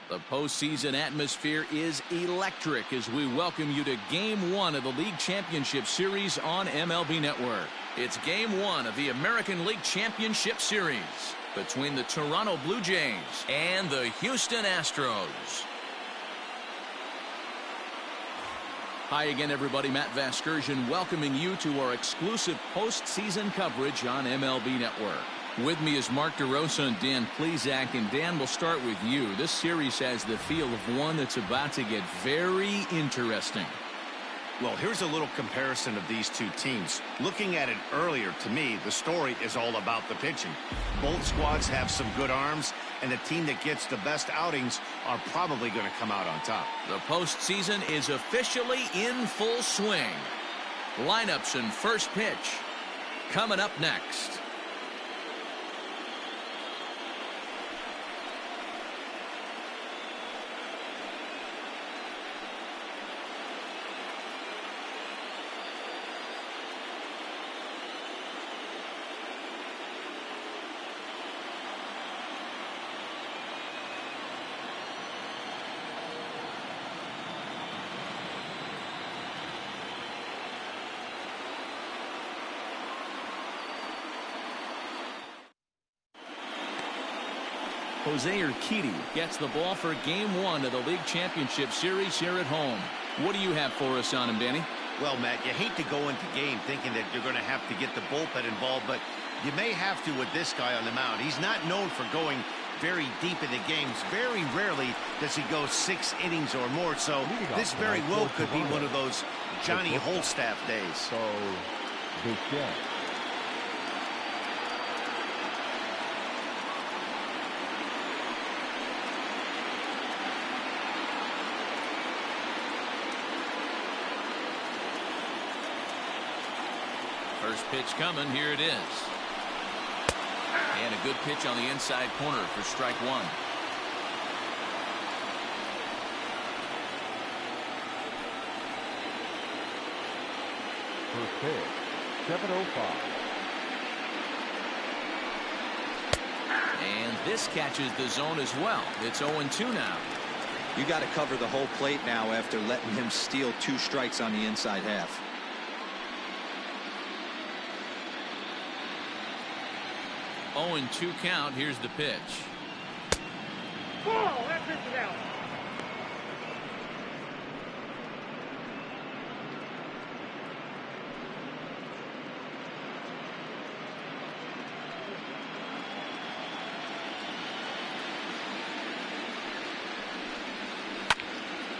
The postseason atmosphere is electric as we welcome you to Game 1 of the League Championship Series on MLB Network. It's Game 1 of the American League Championship Series between the Toronto Blue Jays and the Houston Astros. Hi again, everybody. Matt Vasgersian welcoming you to our exclusive postseason coverage on MLB Network. With me is Mark DeRosa and Dan Plesac, and Dan, we'll start with you. This series has the feel of one that's about to get very interesting. Well, here's a little comparison of these two teams. Looking at it earlier, to me, the story is all about the pitching. Both squads have some good arms, and the team that gets the best outings are probably going to come out on top. The postseason is officially in full swing. Lineups and first pitch coming up next. Jose Urquidy gets the ball for Game 1 of the League Championship Series here at home. What do you have for us on him, Danny? Well, Matt, you hate to go into game thinking that you're going to have to get the bullpen involved, but you may have to with this guy on the mound. He's not known for going very deep into games. Very rarely does he go 6 innings or more, so this very well could be one of those Johnny Holstaff days. So, big guy. First pitch coming. Here it is. And a good pitch on the inside corner for strike one. First pitch, 7:05. And this catches the zone as well. It's 0-2 now. You got to cover the whole plate now after letting him steal 2 strikes on the inside half. 0-2 count. Here's the pitch. Ball, that pitch is out.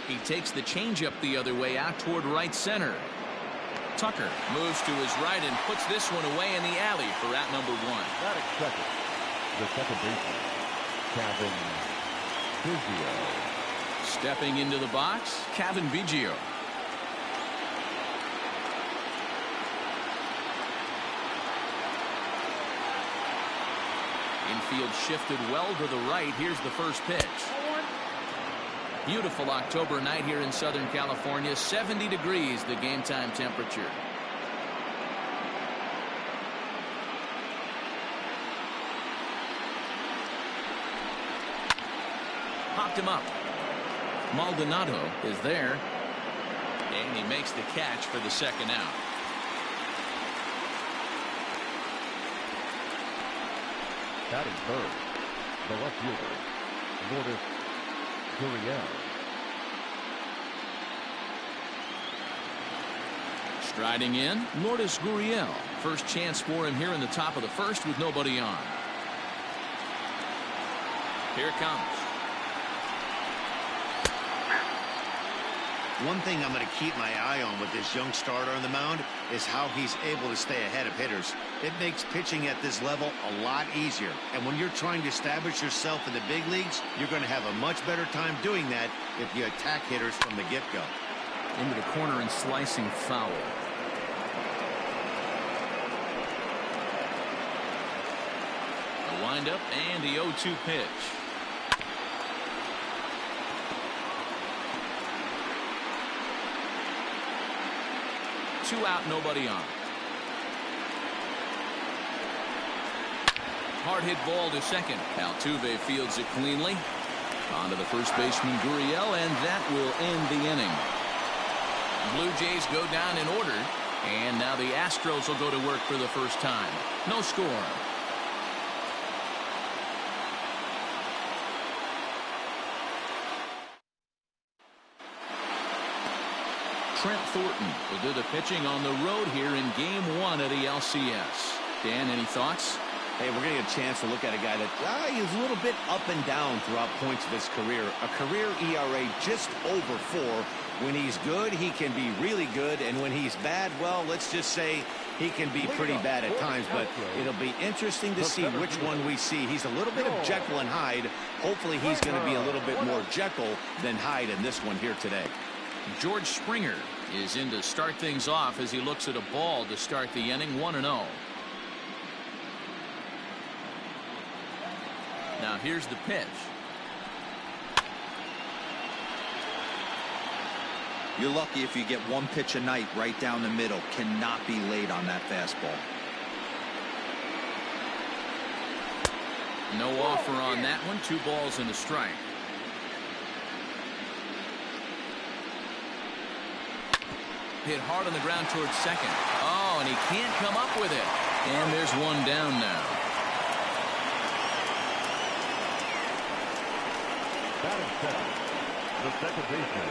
He takes the changeup the other way out toward right center. Tucker moves to his right and puts this one away in the alley for out number 1. Batting second, the second baseman, Cavan Biggio. Stepping into the box, Cavan Biggio. Infield shifted well to the right. Here's the first pitch. Beautiful October night here in Southern California. 70 degrees the game time temperature. Popped him up. Maldonado is there. And he makes the catch for the second out. Batting third, the left fielder, Lourdes Gurriel. Striding in, Lourdes Gurriel. First chance for him here in the top of the first with nobody on. Here it comes. One thing I'm going to keep my eye on with this young starter on the mound is how he's able to stay ahead of hitters. It makes pitching at this level a lot easier. And when you're trying to establish yourself in the big leagues, you're going to have a much better time doing that if you attack hitters from the get-go. Into the corner and slicing foul. A windup and the 0-2 pitch. Two out, nobody on. Hard hit ball to second. Altuve fields it cleanly. On to the first baseman, Gurriel, and that will end the inning. Blue Jays go down in order, and now the Astros will go to work for the first time. No score. Trent Thornton will do the pitching on the road here in Game 1 of the LCS. Dan, any thoughts? Hey, we're going to get a chance to look at a guy that is a little bit up and down throughout points of his career. A career ERA just over 4. When he's good, he can be really good, and when he's bad, well, let's just say he can be pretty bad at times, but it'll be interesting to see which one we see. He's a little bit of Jekyll and Hyde. Hopefully he's going to be a little bit more Jekyll than Hyde in this one here today. George Springer is in to start things off as he looks at a ball to start the inning. 1-0. Now here's the pitch. You're lucky if you get one pitch a night right down the middle. Cannot be late on that fastball. No offer on that one. 2 balls and a strike. Hit hard on the ground towards second. Oh, and he can't come up with it. And there's one down now. Batting second, the second baseman,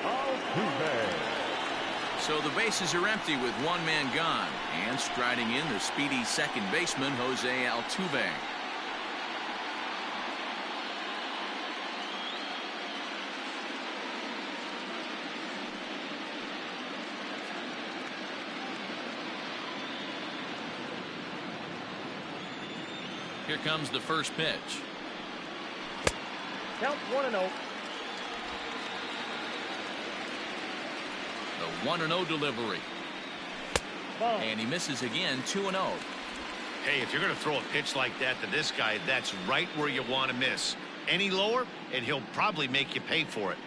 Alcs. So the bases are empty with one man gone. And striding in the speedy second baseman, Jose Altuve. Here comes the first pitch. Count 1-0. The 1-0 delivery. Ball. And he misses again. 2-0. Hey, if you're going to throw a pitch like that to this guy, that's right where you want to miss. Any lower, and he'll probably make you pay for it.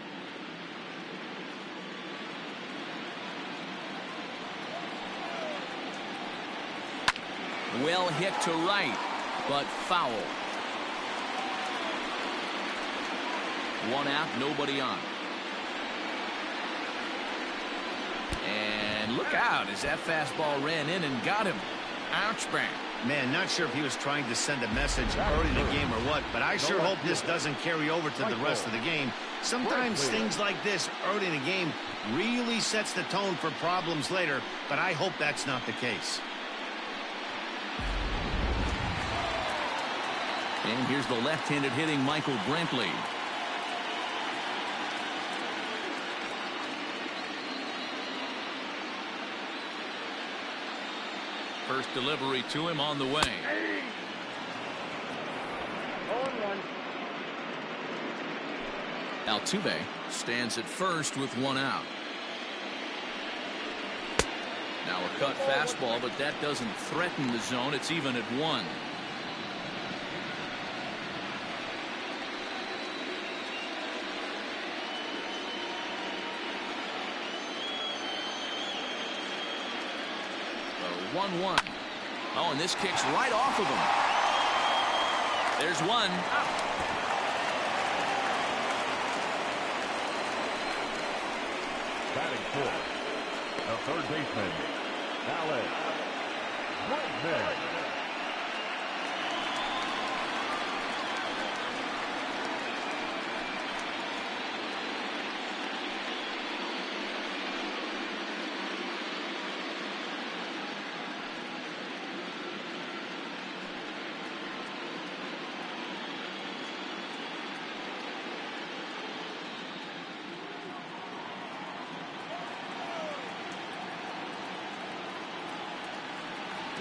Well hit to right, but foul. 1 out, nobody on. And look out as that fastball ran in and got him. Ouch, bang. Man, not sure if he was trying to send a message early in the game or what, but I sure hope this doesn't carry over to the rest of the game. Sometimes things like this early in the game really sets the tone for problems later, but I hope that's not the case. And here's the left-handed hitting Michael Brantley. First delivery to him on the way. 0-1. Altuve stands at first with 1 out. Now a cut fastball, but that doesn't threaten the zone. It's even at 1. The 1-1. Oh, and this kicks right off of him. There's one. Batting fourth, the third baseman, Alcs.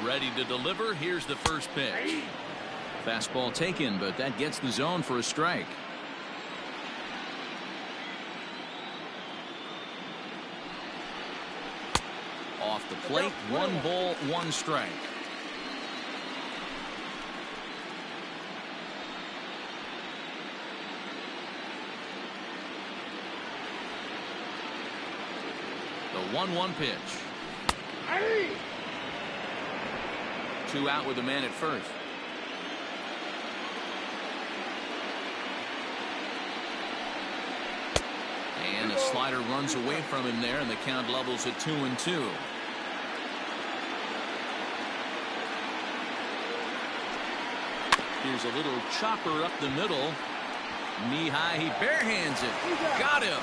Ready to deliver. Here's the first pitch. Fastball taken, but that gets the zone for a strike. Off the plate, 1 ball, 1 strike. The 1-1 pitch. 2 out with a man at first. And the slider runs away from him there, and the count levels at 2-2. Here's a little chopper up the middle. Knee high, he barehands it. Got him.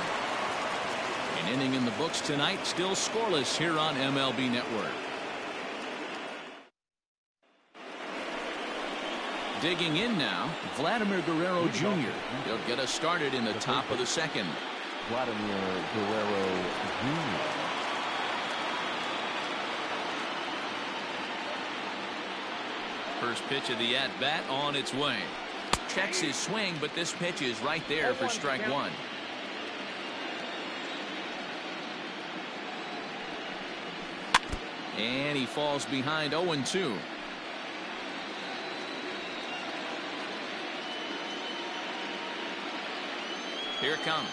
An inning in the books tonight, still scoreless here on MLB Network. Digging in now, Vladimir Guerrero Jr. He'll get us started in the top of the second. Vladimir Guerrero Jr. First pitch of the at-bat on its way. Checks his swing, but this pitch is right there for strike one. And he falls behind 0-2. Here it comes.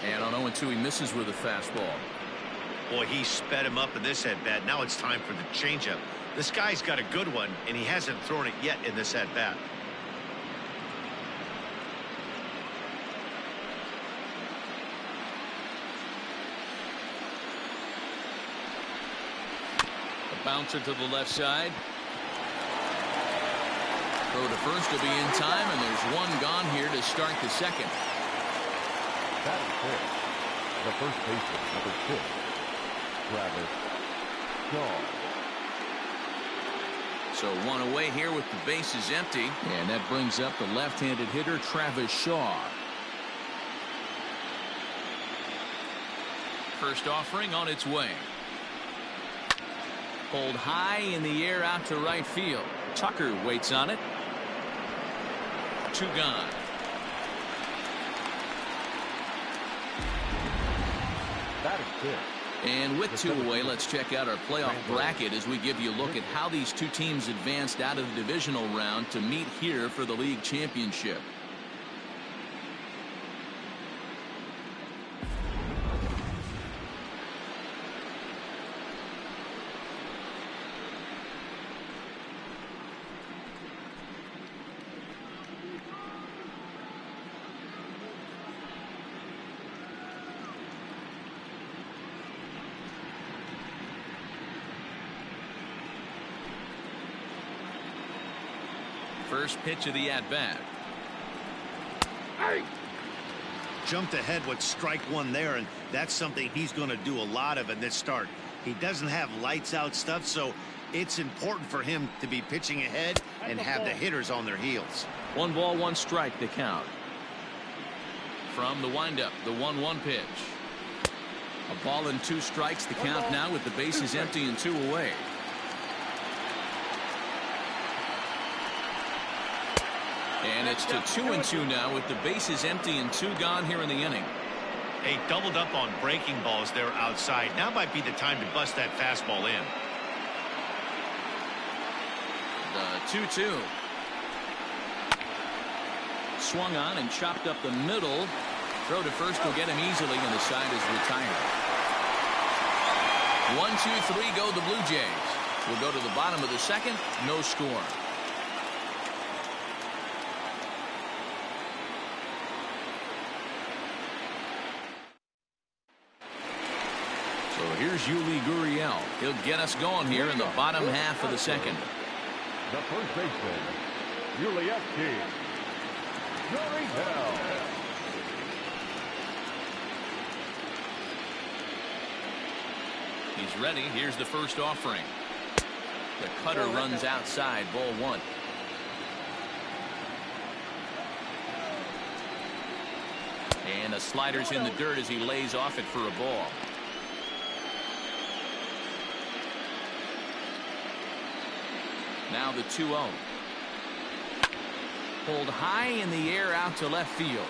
And on 0-2, he misses with a fastball. Boy, he sped him up in this at-bat. Now it's time for the changeup. This guy's got a good one, and he hasn't thrown it yet in this at-bat. A bouncer to the left side. Throw to first will be in time, and there's one gone here to start the second. That is fair. The first baseman, number 6, Travis Shaw. So one away here with the bases empty, and that brings up the left-handed hitter Travis Shaw. First offering on its way. Pulled high in the air out to right field. Tucker waits on it. 2 gone. That is good. And with 2 away, let's check out our playoff bracket as we give you a look at how these 2 teams advanced out of the divisional round to meet here for the league championship. First pitch of the at-bat. Jumped ahead with strike one there, and that's something he's going to do a lot of in this start. He doesn't have lights out stuff, so it's important for him to be pitching ahead and have the hitters on their heels. 1 ball, 1 strike, the count. From the windup, the 1-1 pitch. A ball and 2 strikes, the count now with the bases empty and 2 away. And it's to 2-2 now with the bases empty and 2 gone here in the inning. They doubled up on breaking balls there outside. Now might be the time to bust that fastball in. The 2-2. Swung on and chopped up the middle. Throw to first will get him easily, and the side is retired. 1-2-3 go the Blue Jays. We'll go to the bottom of the second. No score. So here's Yuli Gurriel. He'll get us going here in the bottom half of the second. The first baseman, Yuli Gurriel. He's ready. Here's the first offering. The cutter runs outside. Ball 1. And the slider's in the dirt as he lays off it for a ball. Now the 2-0. Pulled high in the air out to left field.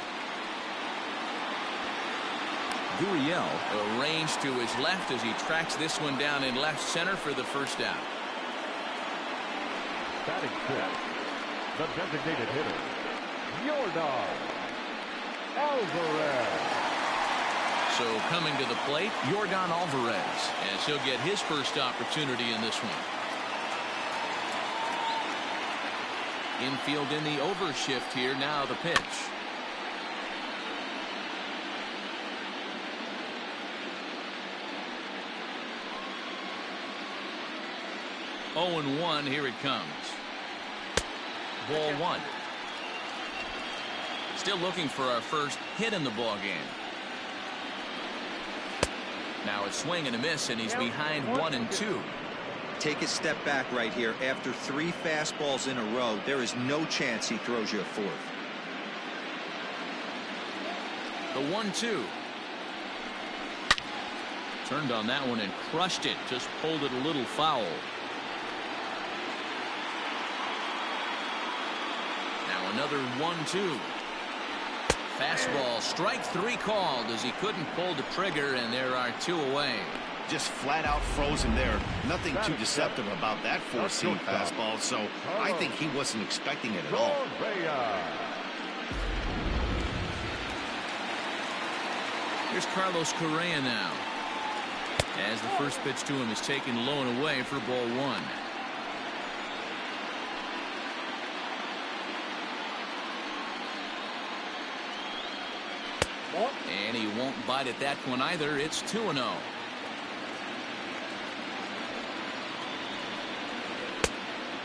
Gurriel arranged to his left as he tracks this one down in left center for the first out. Batting fifth, the designated hitter, Yordan Alvarez. So coming to the plate, Yordan Alvarez, as he'll get his first opportunity in this one. Infield in the overshift here. Now the pitch. 0-1. Here it comes. Ball one. Still looking for our first hit in the ball game. Now it's swing and a miss, and he's behind 1-2. Take a step back right here. After 3 fastballs in a row, there is no chance he throws you a 4th. The 1-2. Turned on that one and crushed it. Just pulled it a little foul. Now another 1-2. Fastball, strike 3 called as he couldn't pull the trigger, and there are 2 away. Just flat out frozen there. Nothing too deceptive about that 4-seam fastball, so I think he wasn't expecting it at all. Here's Carlos Correa now, as the first pitch to him is taken low and away for ball 1. And he won't bite at that one either. It's 2-0.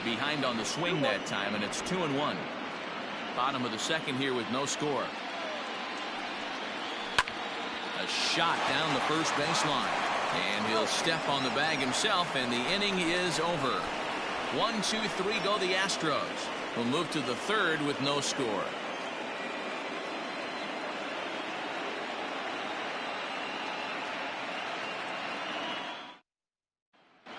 Behind on the swing that time, and it's 2-1. Bottom of the second here with no score. A shot down the first baseline, and he'll step on the bag himself, and the inning is over. 1-2-3 go the Astros. We'll move to the third with no score.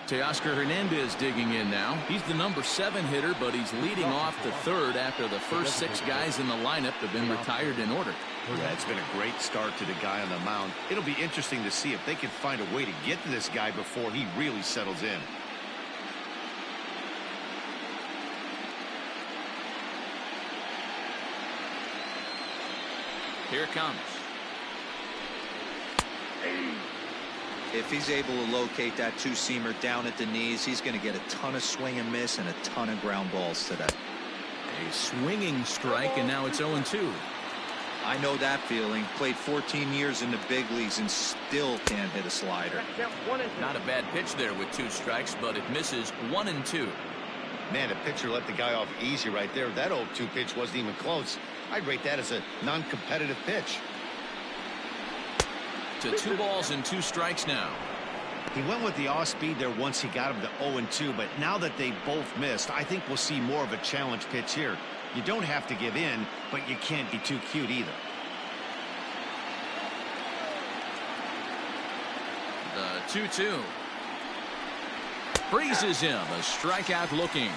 Teoscar Hernandez digging in now. He's the number 7 hitter, but he's leading off the third after the first 6 guys in the lineup have been retired in order. Yeah, it's been a great start to the guy on the mound. It'll be interesting to see if they can find a way to get to this guy before he really settles in. Here it comes. If he's able to locate that 2-seamer down at the knees, he's going to get a ton of swing and miss and a ton of ground balls today. A swinging strike, and now it's 0-2. I know that feeling. Played 14 years in the big leagues and still can't hit a slider. Not a bad pitch there with 2 strikes, but it misses 1-2. Man, the pitcher let the guy off easy right there. That 0-2 pitch wasn't even close. I'd rate that as a non-competitive pitch. To 2 balls and 2 strikes now. He went with the off speed there once he got him to 0-2, but now that they both missed, I think we'll see more of a challenge pitch here. You don't have to give in, but you can't be too cute either. The 2-2. Freezes him. A strikeout looking.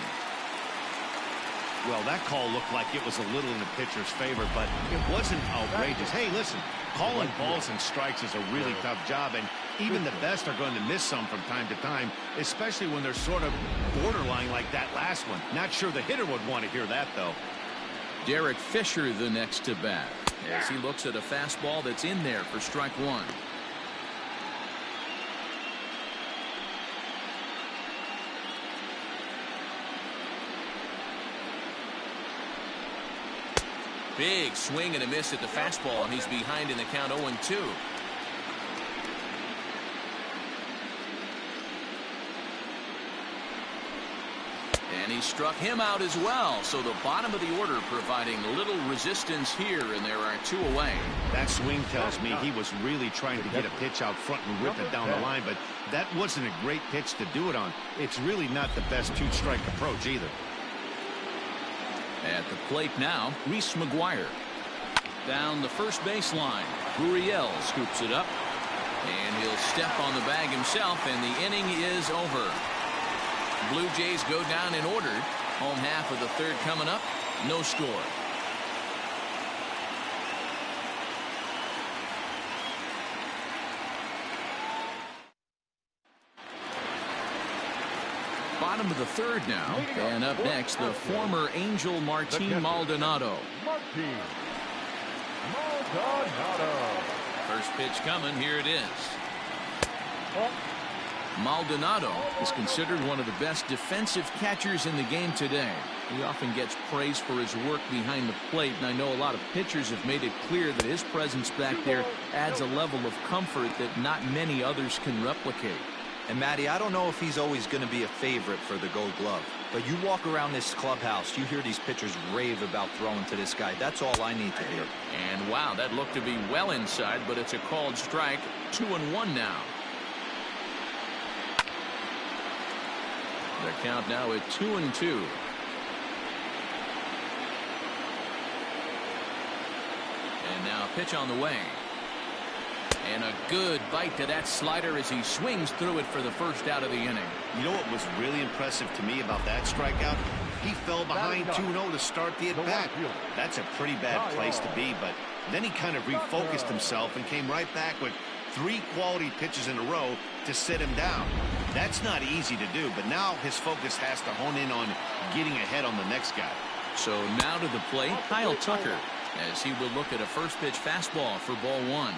Well, that call looked like it was a little in the pitcher's favor, but it wasn't outrageous. Hey, listen, calling balls and strikes is a really tough job, and even the best are going to miss some from time to time, especially when they're sort of borderline like that last one. Not sure the hitter would want to hear that, though. Derek Fisher the next to bat, as he looks at a fastball that's in there for strike 1. Big swing and a miss at the fastball, and he's behind in the count 0-2. And he struck him out as well, so the bottom of the order providing little resistance here, and there are 2 away. That swing tells me he was really trying to get a pitch out front and rip it down the line, but that wasn't a great pitch to do it on. It's really not the best 2-strike approach either. At the plate now, Reese McGuire. Down the first baseline, Gurriel scoops it up, and he'll step on the bag himself, and the inning is over. Blue Jays go down in order. Home half of the third coming up. No score. Bottom of the third now, and up next the former Angel Martin Maldonado. First pitch coming. Here it is. Maldonado is considered one of the best defensive catchers in the game today. He often gets praise for his work behind the plate, and I know a lot of pitchers have made it clear that his presence back there adds a level of comfort that not many others can replicate. And Matty, I don't know if he's always going to be a favorite for the Gold Glove, but you walk around this clubhouse, you hear these pitchers rave about throwing to this guy. That's all I need to hear. And wow, that looked to be well inside, but it's a called strike. 2-1 now. The count now at 2-2. And now pitch on the way. And a good bite to that slider as he swings through it for the first out of the inning. You know what was really impressive to me about that strikeout? He fell behind 2-0 to start the at-bat. That's a pretty bad place to be, but then he kind of refocused himself and came right back with 3 quality pitches in a row to sit him down. That's not easy to do, but now his focus has to hone in on getting ahead on the next guy. So now to the plate, Kyle Tucker, as he will look at a first pitch fastball for ball 1.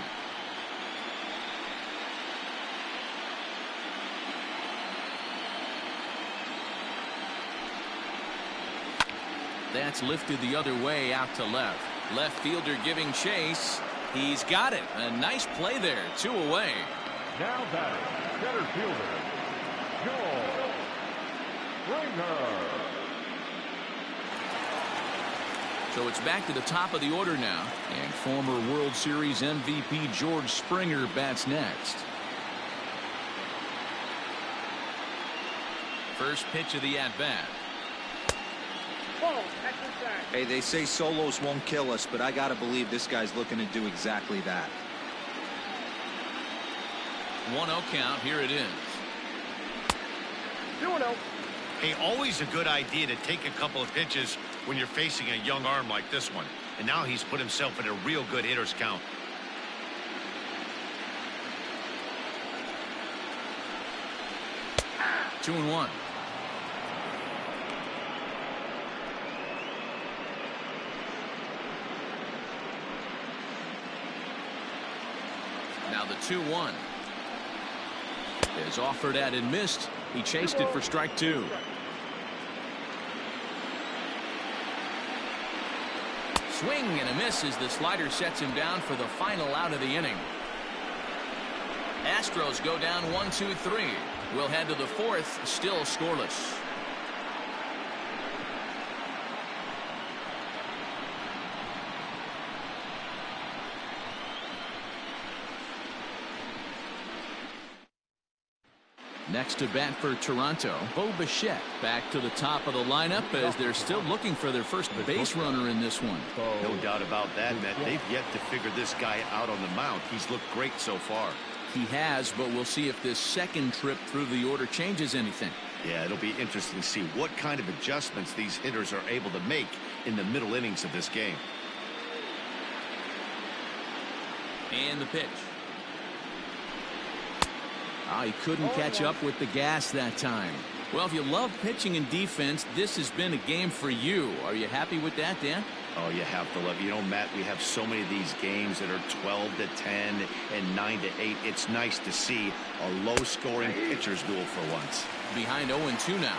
That's lifted the other way out to left. Left fielder giving chase. He's got it. A nice play there. 2 away. Now batting, center fielder, Joel Springer. So it's back to the top of the order now. And former World Series MVP George Springer bats next. First pitch of the at-bat. Hey, they say solos won't kill us, but I got to believe this guy's looking to do exactly that. 1-0 count. Here it is. 2-0. Hey, always a good idea to take a couple of pitches when you're facing a young arm like this one. And now he's put himself in a real good hitter's count. Two and 1. Now the 2-1 is offered at and missed. He chased it for strike 2. Swing and a miss as the slider sets him down for the final out of the inning. Astros go down 1-2-3. We'll head to the 4th, still scoreless. Next to bat for Toronto, Bo Bichette back to the top of the lineup as they're still looking for their first base runner in this one. No doubt about that, Matt. They've yet to figure this guy out on the mound. He's looked great so far. He has, but we'll see if this second trip through the order changes anything. Yeah, it'll be interesting to see what kind of adjustments these hitters are able to make in the middle innings of this game. And the pitch. He couldn't catch up with the gas that time. Well, if you love pitching and defense, this has been a game for you. Are you happy with that, Dan? Oh, you have to love it. You know, Matt, we have so many of these games that are 12-10 and 9-8. It's nice to see a low-scoring pitcher's duel for once. Behind 0-2 now.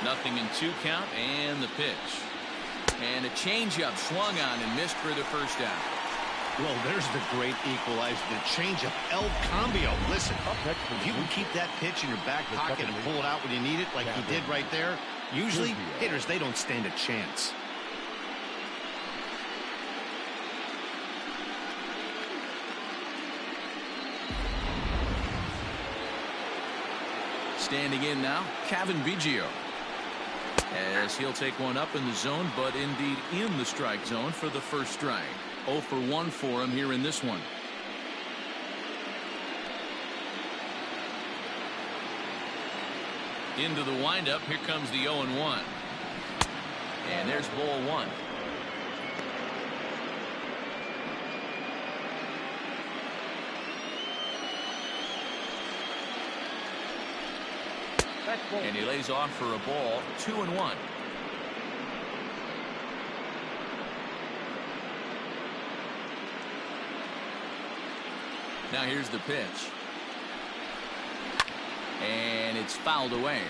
0-2 count and the pitch. And a changeup swung on and missed for the first out. Well, there's the great equalizer, the changeup, El Cambio. Listen, if you can keep that pitch in your back pocket and pull it out when you need it like he did right there, usually hitters, they don't stand a chance. Standing in now, Kevin Biggio. As he'll take one up in the zone, but indeed in the strike zone for the first strike. 0 for 1 for him here in this one. Into the windup. Here comes the 0-1. And there's ball 1. And he lays off for a ball. 2-1. Now here's the pitch. And it's fouled away.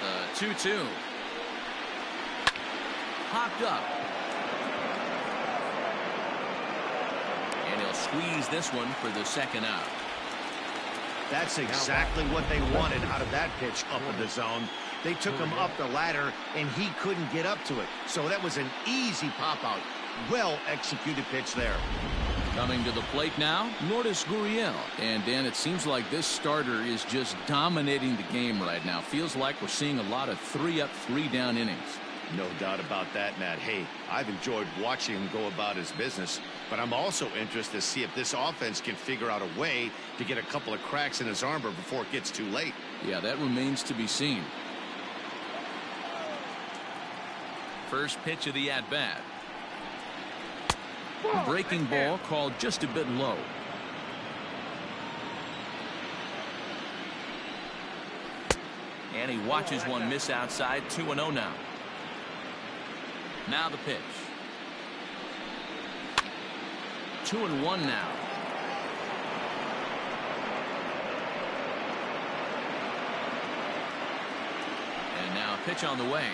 The 2-2. popped up. And he'll squeeze this one for the second out. That's exactly what they wanted out of that pitch up in the zone. They took him up the ladder, and he couldn't get up to it. So that was an easy pop-out. Well-executed pitch there. Coming to the plate now, Lourdes Gurriel. And, Dan, it seems like this starter is just dominating the game right now. Feels like we're seeing a lot of 3-up, 3-down innings. No doubt about that, Matt. Hey, I've enjoyed watching him go about his business, but I'm also interested to see if this offense can figure out a way to get a couple of cracks in his armor before it gets too late. Yeah, that remains to be seen. First pitch of the at-bat. Breaking ball called just a bit low. And he watches one miss outside. 2-0 now. Now the pitch. 2-1 now. And now a pitch on the way.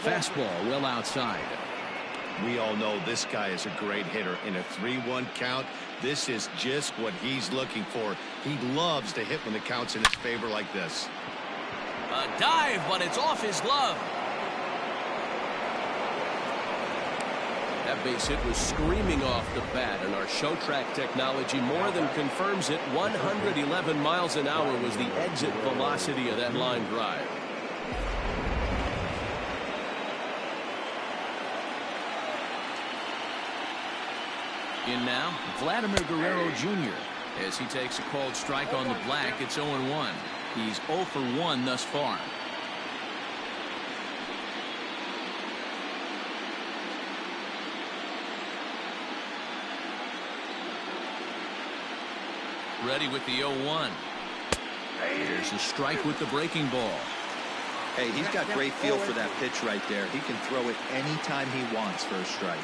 Fastball well outside. We all know this guy is a great hitter. In a 3-1 count, this is just what he's looking for. He loves to hit when the count's in his favor like this. A dive, but it's off his glove. That base hit was screaming off the bat, and our show track technology more than confirms it. 111 miles an hour was the exit velocity of that line drive. In now, Vladimir Guerrero Jr. As he takes a called strike on the black, it's 0-1. He's 0 for 1 thus far. Ready with the 0-1. Here's a strike with the breaking ball. Hey, he's got great feel for that pitch right there. He can throw it anytime he wants for a strike.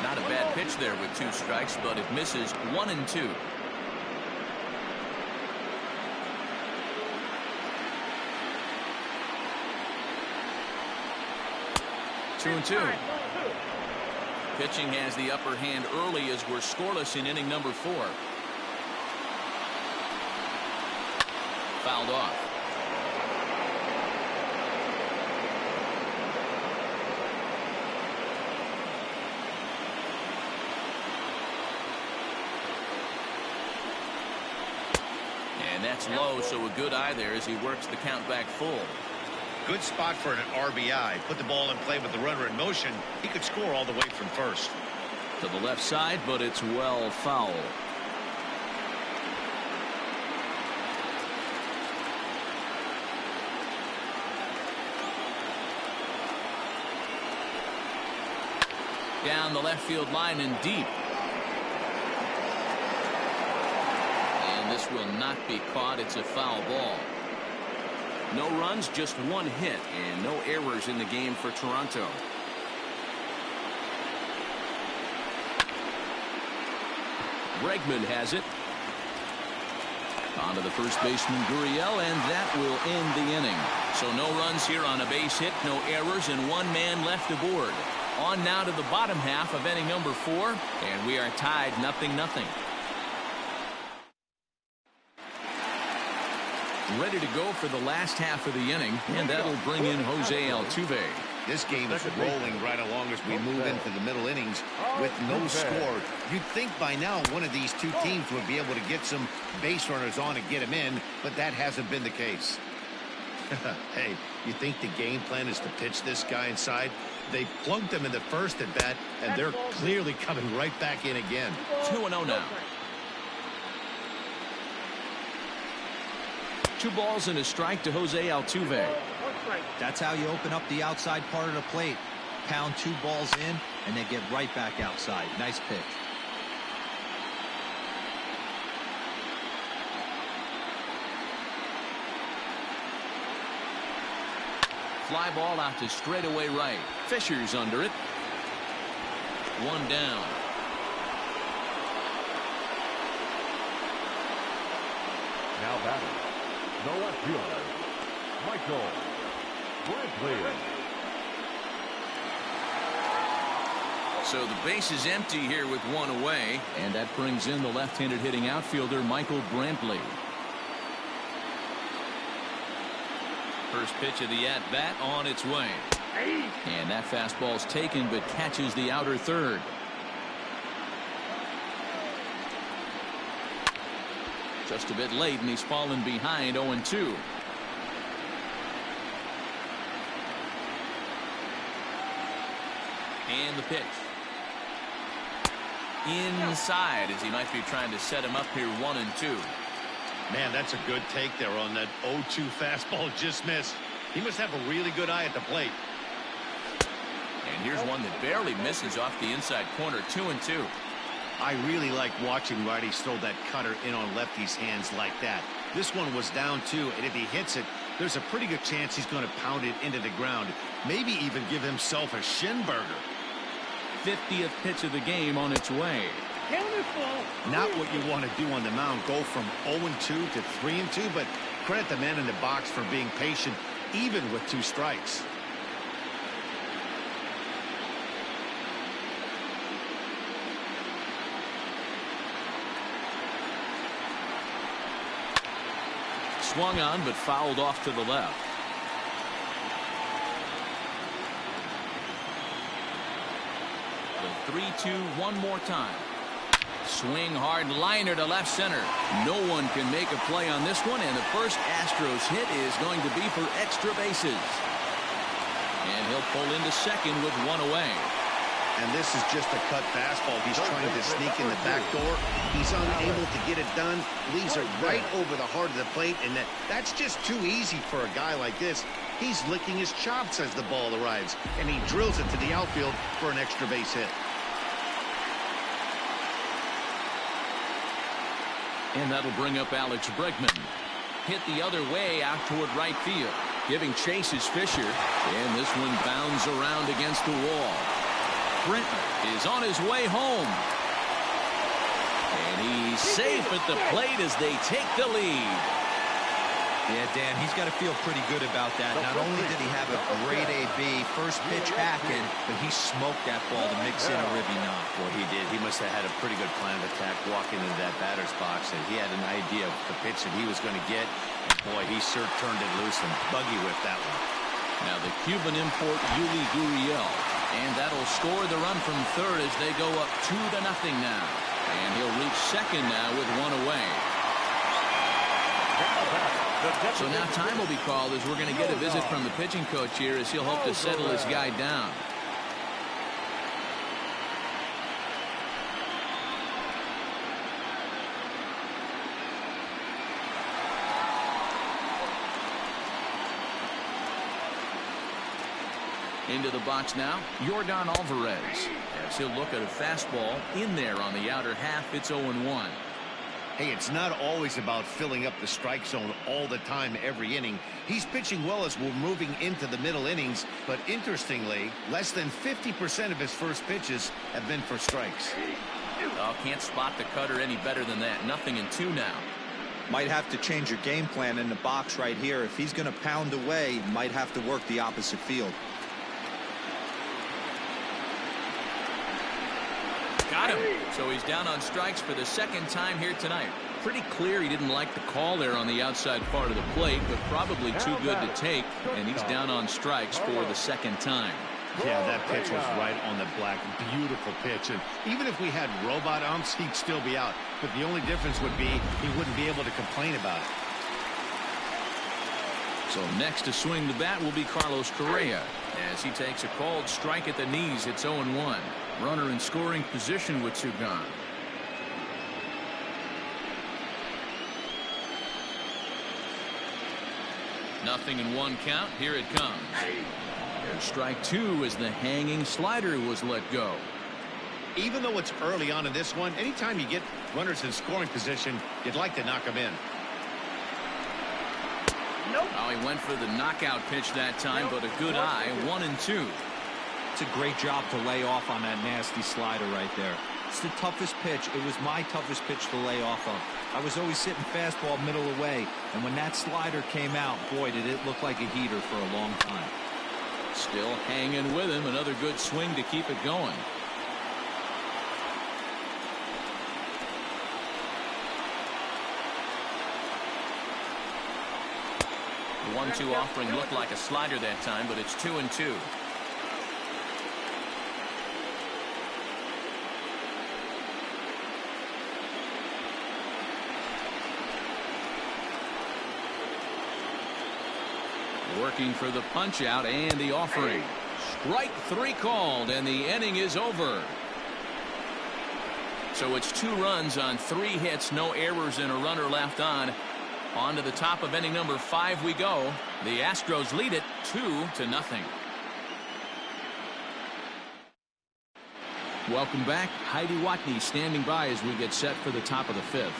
Not a bad pitch there with 2 strikes, but it misses 1-2. Two and two. Pitching has the upper hand early as we're scoreless in inning number 4. Fouled off. And that's low, so a good eye there as he works the count back full. Good spot for an RBI. Put the ball in play with the runner in motion. He could score all the way from first. To the left side, but it's well foul. Down the left field line and deep. And this will not be caught. It's a foul ball. No runs, just 1 hit, and no errors in the game for Toronto. Bregman has it. On to the first baseman, Gurriel, and that will end the inning. So no runs here on a base hit, no errors, and 1 man left aboard. On now to the bottom half of inning number 4, and we are tied 0-0. Ready to go for the last half of the inning, and that'll bring in Jose Altuve. This game is rolling right along as we move into the middle innings with no score. You'd think by now one of these 2 teams would be able to get some base runners on and get them in, but that hasn't been the case. Hey, you think the game plan is to pitch this guy inside? They plunked him in the first at bat, and they're clearly coming right back in again. 2-0 now. 2 balls and a strike to Jose Altuve. That's how you open up the outside part of the plate. Pound 2 balls in, and then get right back outside. Nice pitch. Fly ball out to straightaway right. Fisher's under it. 1 down. Now batting, the left fielder, Michael So the base is empty here with one away, and that brings in the left-handed hitting outfielder Michael Brantley. First pitch of the at-bat on its way. And that fastball's taken but catches the outer third. Just a bit late, and he's fallen behind 0-2. And the pitch. Inside, as he might be trying to set him up here 1-2. Man, that's a good take there on that 0-2 fastball just missed. He must have a really good eye at the plate. And here's one that barely misses off the inside corner, 2-2. I really like watching righties throw that cutter in on lefties' hands like that. This one was down 2, and if he hits it, there's a pretty good chance he's going to pound it into the ground. Maybe even give himself a shin burger. 50th pitch of the game on its way. Not what you want to do on the mound. Go from 0-2 to 3-2, but credit the man in the box for being patient, even with 2 strikes. Swung on, but fouled off to the left. The 3-2 one more time. Swing hard liner to left center. No one can make a play on this one, and the first Astros hit is going to be for extra bases. And he'll pull into second with one away. And this is just a cut fastball. He's trying to sneak in the back door. He's unable to get it done. Leaves it right over the heart of the plate, and that's just too easy for a guy like this. He's licking his chops as the ball arrives, and he drills it to the outfield for an extra base hit. And that'll bring up Alex Bregman. Hit the other way out toward right field. Giving chase is Fisher, and this one bounds around against the wall. Brenton is on his way home. And he's safe at the plate as they take the lead. Yeah, Dan, he's got to feel pretty good about that. Not only did he have a great AB, first pitch hacking, but he smoked that ball to mix in a ribby knock. Well, he did. He must have had a pretty good plan of attack walking into that batter's box, and he had an idea of the pitch that he was going to get. And boy, he sure turned it loose and buggy whipped that one. Now the Cuban import Yuli Gurriel, and that'll score the run from third as they go up 2-0 now. And he'll reach second now with one away. So now time will be called as we're going to get a visit from the pitching coach here as he'll hope to settle his guy down. Into the box now, Yordan Alvarez. As he'll look at a fastball in there on the outer half. It's 0-1. Hey, it's not always about filling up the strike zone all the time every inning. He's pitching well as we're moving into the middle innings, but interestingly, less than 50% of his first pitches have been for strikes. Oh, can't spot the cutter any better than that. 0-2 now. Might have to change your game plan in the box right here. If he's going to pound away, might have to work the opposite field. Got him. So he's down on strikes for the second time here tonight. Pretty clear he didn't like the call there on the outside part of the plate, but probably too good to take, and he's down on strikes for the second time. Yeah, that pitch was right on the black. Beautiful pitch. And even if we had robot umps, he'd still be out. But the only difference would be he wouldn't be able to complain about it. So next to swing the bat will be Carlos Correa as he takes a called strike at the knees. It's 0-1. Runner in scoring position with two gone. Nothing in one count. Here it comes. There's strike two as the hanging slider was let go. Even though it's early on in this one, anytime you get runners in scoring position, you'd like to knock them in. Nope. Oh, he went for the knockout pitch that time, but a good eye. 1-2. It's a great job to lay off on that nasty slider right there. That's the toughest pitch. It was my toughest pitch to lay off of. I was always sitting fastball middle away, and when that slider came out, boy, did it look like a heater for a long time. Still hanging with him. Another good swing to keep it going. 1-2 offering looked like a slider that time, but it's 2-2. Working for the punch out and the offering. Strike 3 called, and the inning is over. So it's 2 runs on 3 hits, no errors, and a runner left on. On to the top of inning number 5 we go. The Astros lead it 2-0. Welcome back. Heidi Watney standing by as we get set for the top of the 5th.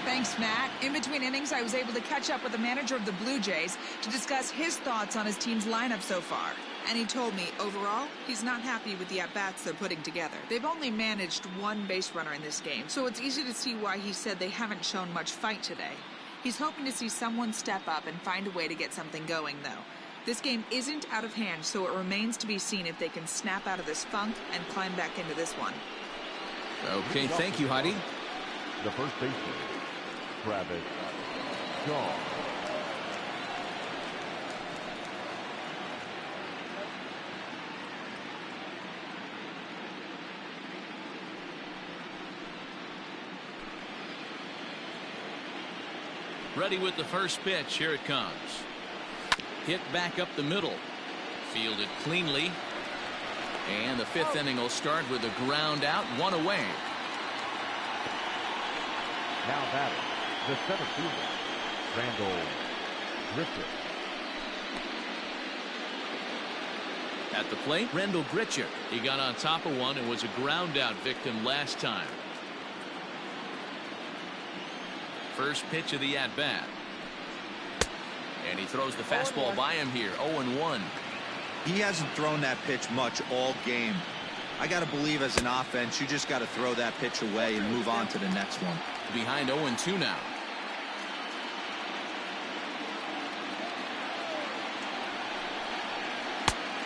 Thanks, Matt. In between innings, I was able to catch up with the manager of the Blue Jays to discuss his thoughts on his team's lineup so far. And he told me, overall, he's not happy with the at-bats they're putting together. They've only managed 1 base runner in this game, so it's easy to see why he said they haven't shown much fight today. He's hoping to see someone step up and find a way to get something going, though. This game isn't out of hand, so it remains to be seen if they can snap out of this funk and climb back into this one. Okay, thank you, Heidi. The first baseman, Travis Shaw. Ready with the first pitch. Here it comes. Hit back up the middle. Fielded cleanly. And the 5th inning will start with a ground out, 1 away. Now batting, the center fielder, Randall Griffith. At the plate, Randall Griffith. He got on top of one and was a ground out victim last time. First pitch of the at-bat. And he throws the fastball by him here. 0-1. He hasn't thrown that pitch much all game. I got to believe as an offense, you just got to throw that pitch away and move on to the next one. Behind 0-2 now.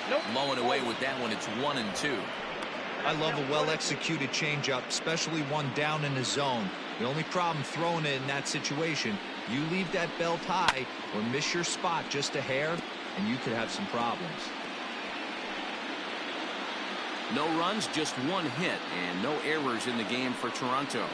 Nope. Low and away with that one. It's 1-2. I love a well-executed changeup, especially one down in the zone. The only problem throwing it in that situation, you leave that belt high or miss your spot just a hair, and you could have some problems. No runs, just 1 hit, and no errors in the game for Toronto.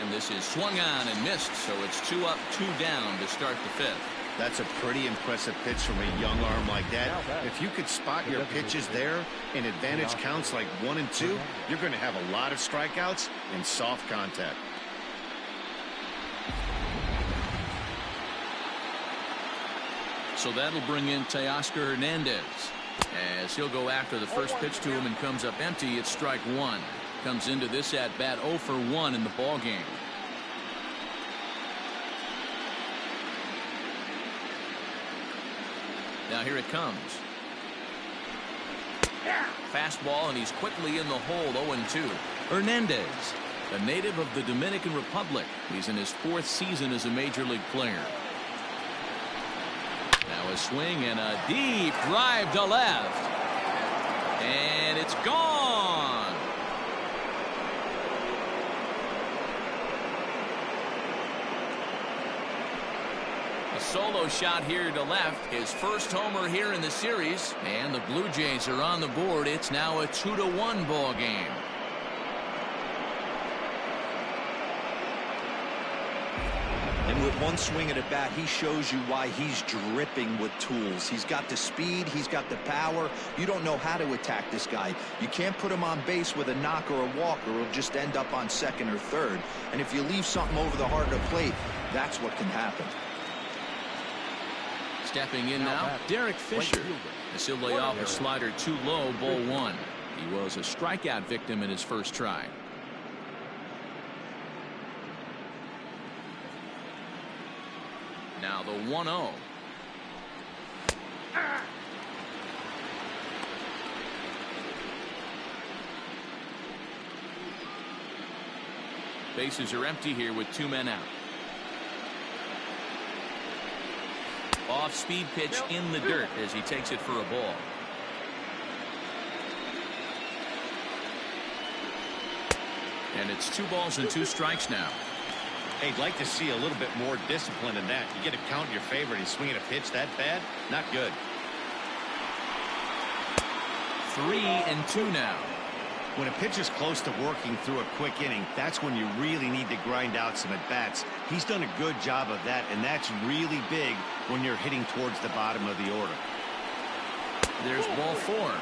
And this is swung on and missed, so it's 2 up, 2 down to start the 5th. That's a pretty impressive pitch from a young arm like that. If you could spot your pitches there in advantage counts like 1 and 2, you're going to have a lot of strikeouts and soft contact. So that'll bring in Teoscar Hernandez as he'll go after the first pitch to him and comes up empty. It's strike 1. Comes into this at bat 0 for 1 in the ball game. Now here it comes. Fastball, and he's quickly in the hole. 0-2. Hernandez, a native of the Dominican Republic. He's in his 4th season as a major league player. Now a swing and a deep drive to left. And it's gone. A solo shot here to left. His first homer here in the series. And the Blue Jays are on the board. It's now a 2-1 ball game. And with one swing at a bat, he shows you why he's dripping with tools. He's got the speed, he's got the power. You don't know how to attack this guy. You can't put him on base with a knock or a walk, or he'll just end up on second or third. And if you leave something over the heart of the plate, that's what can happen. Stepping in now, Derek Fisher. As he'll lay off a slider too low, ball 1. He was a strikeout victim in his first try. Now the 1-0. Bases are empty here with 2 men out. Off-speed pitch in the dirt as he takes it for a ball. And it's 2 balls and 2 strikes now. Hey, I'd like to see a little bit more discipline in that. You get a count in your favor and he's swinging a pitch that bad? Not good. 3-2 now. When a pitcher's close to working through a quick inning, that's when you really need to grind out some at-bats. He's done a good job of that, and that's really big when you're hitting towards the bottom of the order. There's ball 4.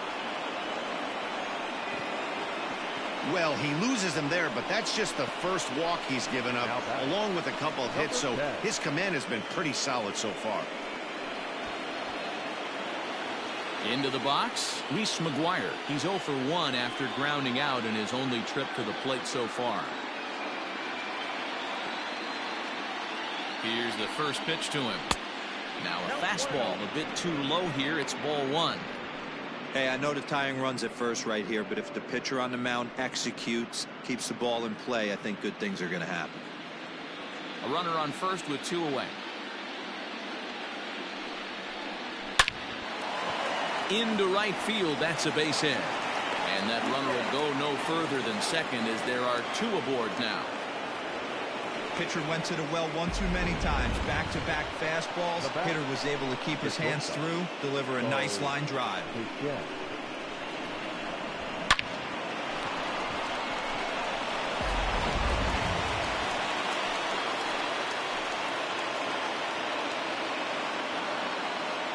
Well, he loses him there, but that's just the first walk he's given up, along with a couple of hits, so his command has been pretty solid so far. Into the box, Reese McGuire. He's 0 for 1 after grounding out in his only trip to the plate so far. Here's the first pitch to him. Now a fastball a bit too low here. It's ball 1. Hey, I know the tying runs at first right here, but if the pitcher on the mound executes, keeps the ball in play, I think good things are going to happen. A runner on first with 2 away. Into right field, that's a base hit. And that runner will go no further than second as there are 2 aboard now. Pitcher went to the well one too many times. Back-to-back fastballs. Hitter was able to keep his hands through, deliver a nice line drive.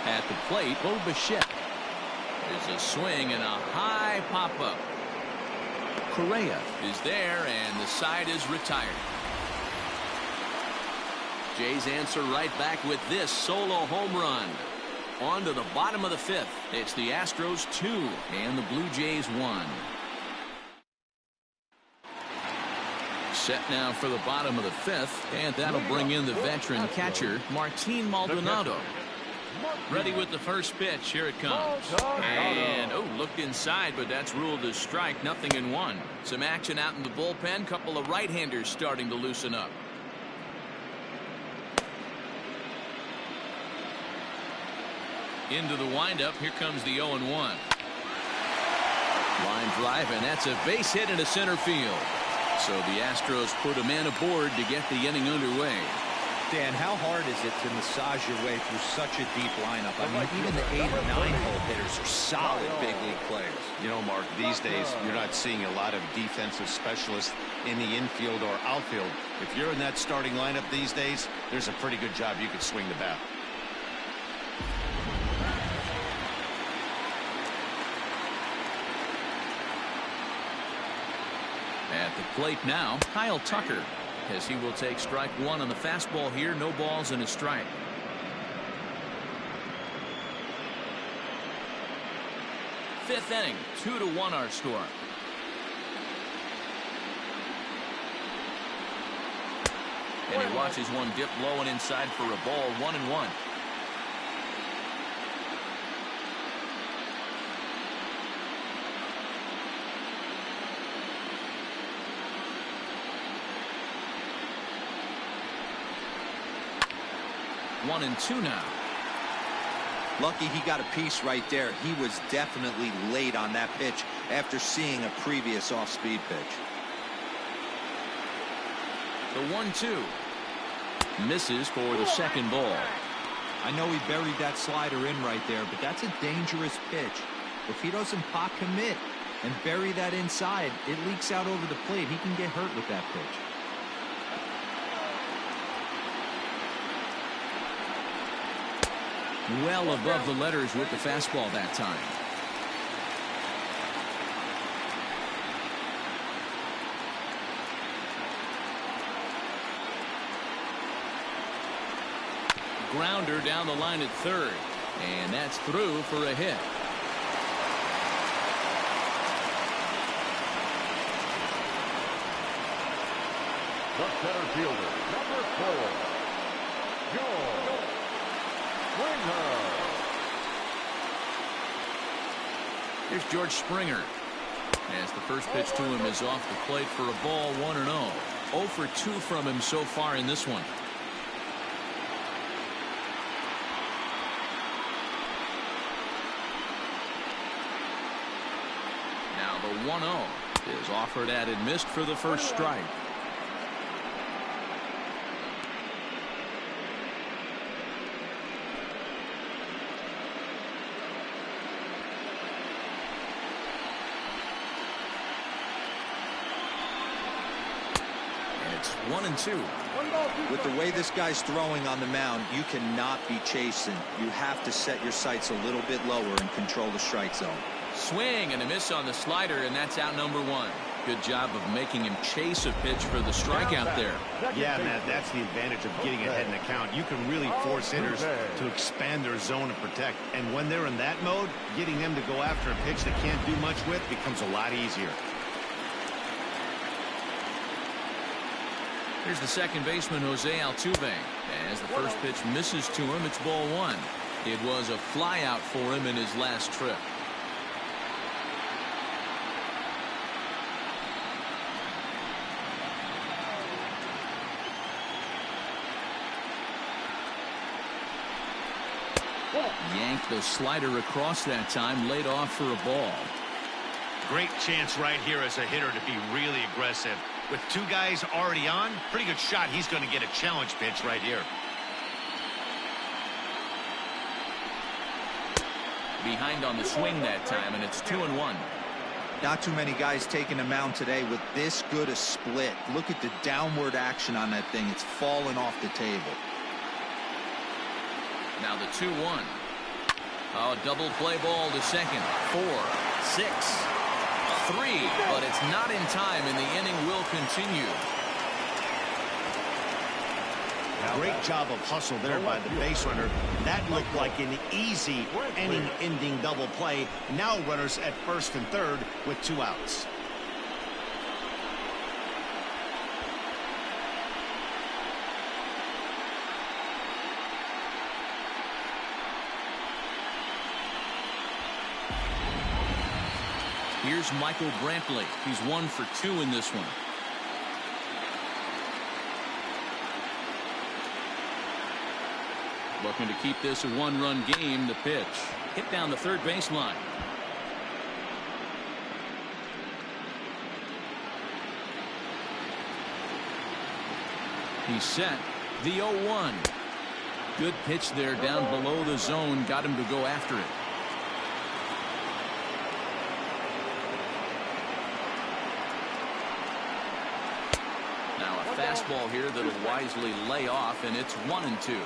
At the plate, Bo Bichette. There's a swing and a high pop-up. Correa is there, and the side is retired. Jays answer right back with this solo home run. On to the bottom of the 5th. It's the Astros 2 and the Blue Jays 1. Set now for the bottom of the 5th, and that'll bring in the veteran catcher, Martin Maldonado. Ready with the first pitch. Here it comes. And, looked inside, but that's ruled as strike. 0-1. Some action out in the bullpen. Couple of right-handers starting to loosen up. Into the windup. Here comes the 0-1. Line drive, and that's a base hit into center field. So the Astros put a man aboard to get the inning underway. Dan, how hard is it to massage your way through such a deep lineup? I mean, even the 8 and 9 hole hitters are solid big league players. You know, Mark, these days you're not seeing a lot of defensive specialists in the infield or outfield. If you're in that starting lineup these days, there's a pretty good job you could swing the bat. At the plate now, Kyle Tucker, as he will take strike 1 on the fastball here. No balls and a strike. Fifth inning, 2-1 our score. And he watches one dip low and inside for a ball. 1-1. One and 2 now. Lucky he got a piece right there. He was definitely late on that pitch after seeing a previous off-speed pitch. The 1-2 misses for the second ball. I know he buried that slider in right there, but that's a dangerous pitch. If he doesn't pop commit and bury that inside, it leaks out over the plate. He can get hurt with that pitch. Well above the letters with the fastball that time. Grounder down the line at third, and that's through for a hit. The center fielder, number 4, Joe. Here's George Springer, as the first pitch to him is off the plate for a ball. 1-0. 0 for 2 from him so far in this one. Now the 1-0 is offered at and missed for the first strike. It's 1-2. With the way this guy's throwing on the mound, you cannot be chasing. You have to set your sights a little bit lower and control the strike zone. Swing and a miss on the slider, and that's out number 1. Good job of making him chase a pitch for the strikeout there. Yeah, Matt, that's the advantage of getting ahead in the count. You can really force hitters to expand their zone and protect. And when they're in that mode, getting them to go after a pitch they can't do much with becomes a lot easier. Here's the second baseman, Jose Altuve. As the first pitch misses to him, it's ball 1. It was a fly out for him in his last trip. Yanked the slider across that time, laid off for a ball. Great chance right here as a hitter to be really aggressive. With 2 guys already on, pretty good shot. He's going to get a challenge pitch right here. Behind on the swing that time, and it's 2-1. Not too many guys taking the mound today with this good a split. Look at the downward action on that thing. It's falling off the table. Now the 2-1. Oh, double play ball to second. 4, 6, 3, but it's not in time, and the inning will continue. Great job of hustle there by the base runner. That looked like an easy inning-ending double play. Now runners at first and third with 2 outs. Here's Michael Brantley. He's 1 for 2 in this one. Looking to keep this a 1-run game. The pitch hit down the third baseline. He's set. The 0-1. Good pitch there down below the zone. Got him to go after it. Fastball here that'll wisely lay off, and it's 1-2.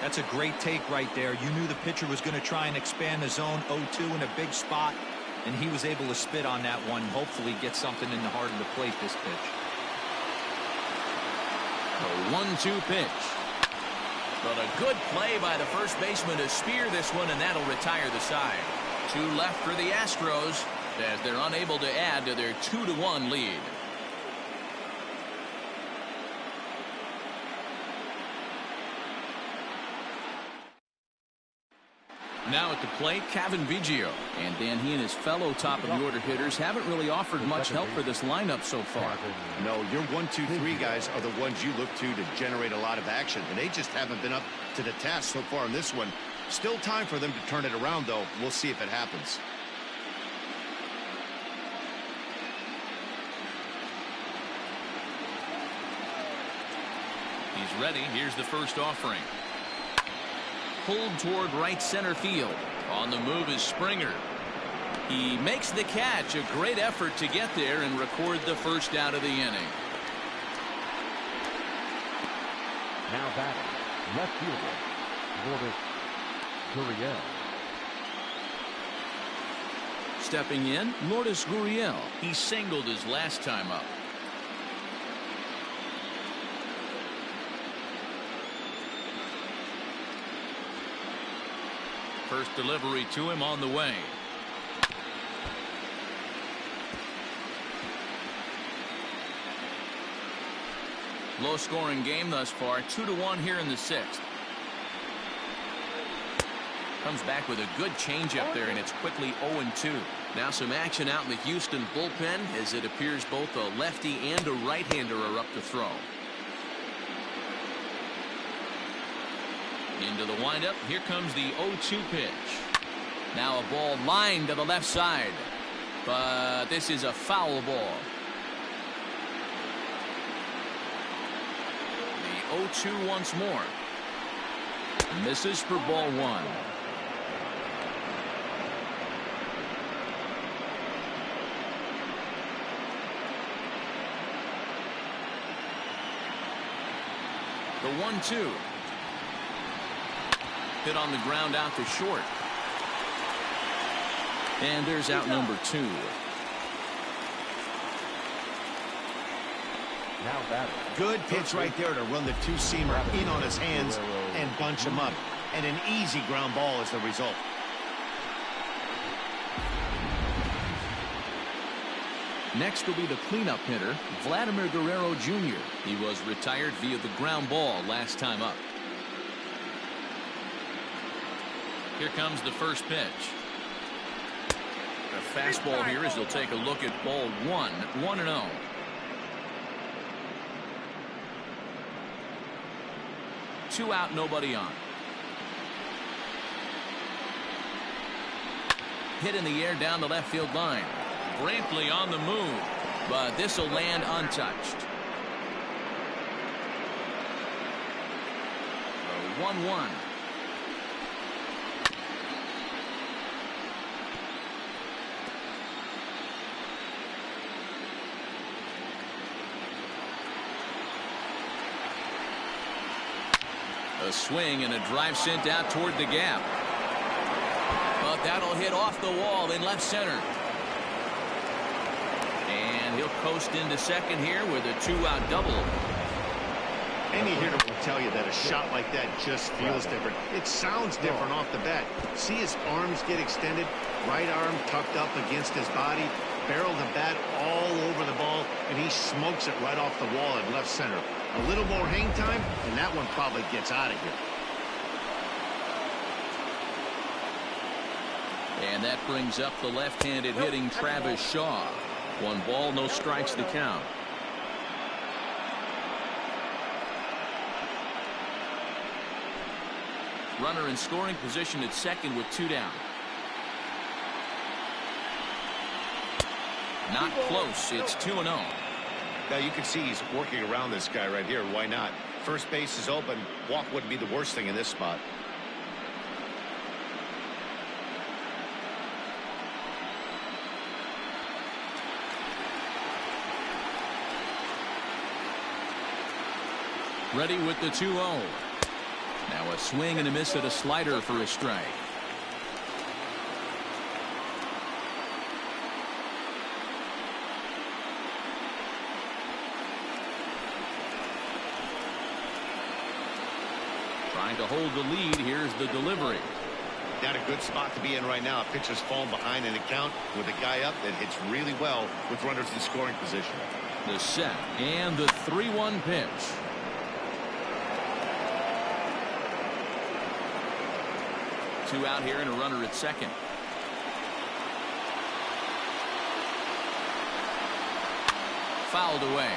That's a great take right there. You knew the pitcher was going to try and expand the zone. 0-2 in a big spot, and he was able to spit on that one. Hopefully get something in the heart of the plate this pitch. The 1-2 pitch. But a good play by the first baseman to spear this one, and that'll retire the side. 2 left for the Astros as they're unable to add to their 2-1 lead. Now at the plate, Cavan Biggio. And Dan, he and his fellow top-of-the-order hitters haven't really offered much help for this lineup so far. No, your 1, 2, 3 guys are the ones you look to generate a lot of action, and they just haven't been up to the task so far in this one. Still time for them to turn it around, though. We'll see if it happens. He's ready. Here's the first offering. Pulled toward right center field. On the move is Springer. He makes the catch. A great effort to get there and record the first out of the inning. Now batting, left fielder, Lourdes Gurriel. Stepping in, Lourdes Gurriel. He singled his last time up. First delivery to him on the way. Low scoring game thus far. 2-1 here in the 6th. Comes back with a good changeup there, and it's quickly 0-2. Now some action out in the Houston bullpen as it appears both a lefty and a right-hander are up to throw. Into the windup. Here comes the 0-2 pitch. Now a ball lined to the left side. But this is a foul ball. The 0-2 once more. Misses for ball one. The 1-2. Hit on the ground out to short. And there's out number 2. Now batter. Good pitch right there to run the two-seamer in on his hands and bunch him up. And an easy ground ball is the result. Next will be the cleanup hitter, Vladimir Guerrero Jr. He was retired via the ground ball last time up. Here comes the first pitch. A fastball here as they'll take a look at ball 1, 1-0. Two out, nobody on. Hit in the air down the left field line. Brantley on the move, but this will land untouched. 1-1. A swing and a drive sent out toward the gap. But that'll hit off the wall in left center. And he'll coast into second here with a 2-out double. Any hitter will tell you that a shot like that just feels different. It sounds different off the bat. See his arms get extended, right arm tucked up against his body, barrel the bat all over the ball, and he smokes it right off the wall in left center. A little more hang time, and that one probably gets out of here. And that brings up the left-handed hitting Travis Shaw. 1 ball, no strikes to count. Runner in scoring position at second with 2 down. Not close. It's 2-0. Now you can see he's working around this guy right here. Why not? First base is open. Walk wouldn't be the worst thing in this spot. Ready with the 2-0. Now a swing and a miss at a slider for a strike. Trying to hold the lead. Here's the delivery. Not a good spot to be in right now. Pitcher's falling behind in the count with a guy up that hits really well with runners in scoring position. The set and the 3-1 pitch. Two out here and a runner at second. Fouled away.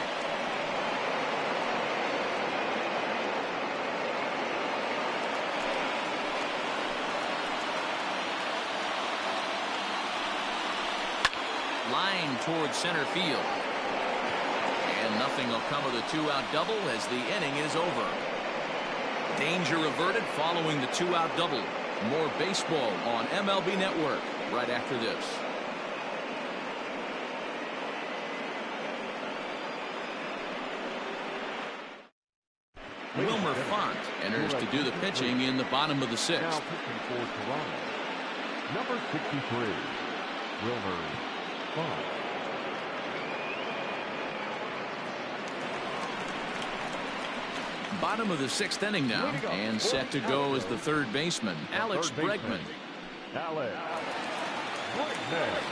Line towards center field. And nothing will come of the 2-out double as the inning is over. Danger averted following the 2-out double. More baseball on MLB Network right after this. Wilmer Font enters to do the pitching in the bottom of the 6th. Now pitching for Toronto, number 63, Wilmer Font. Bottom of the 6th inning now, and set to go as the third baseman, Alex Bregman. Alex Bregman.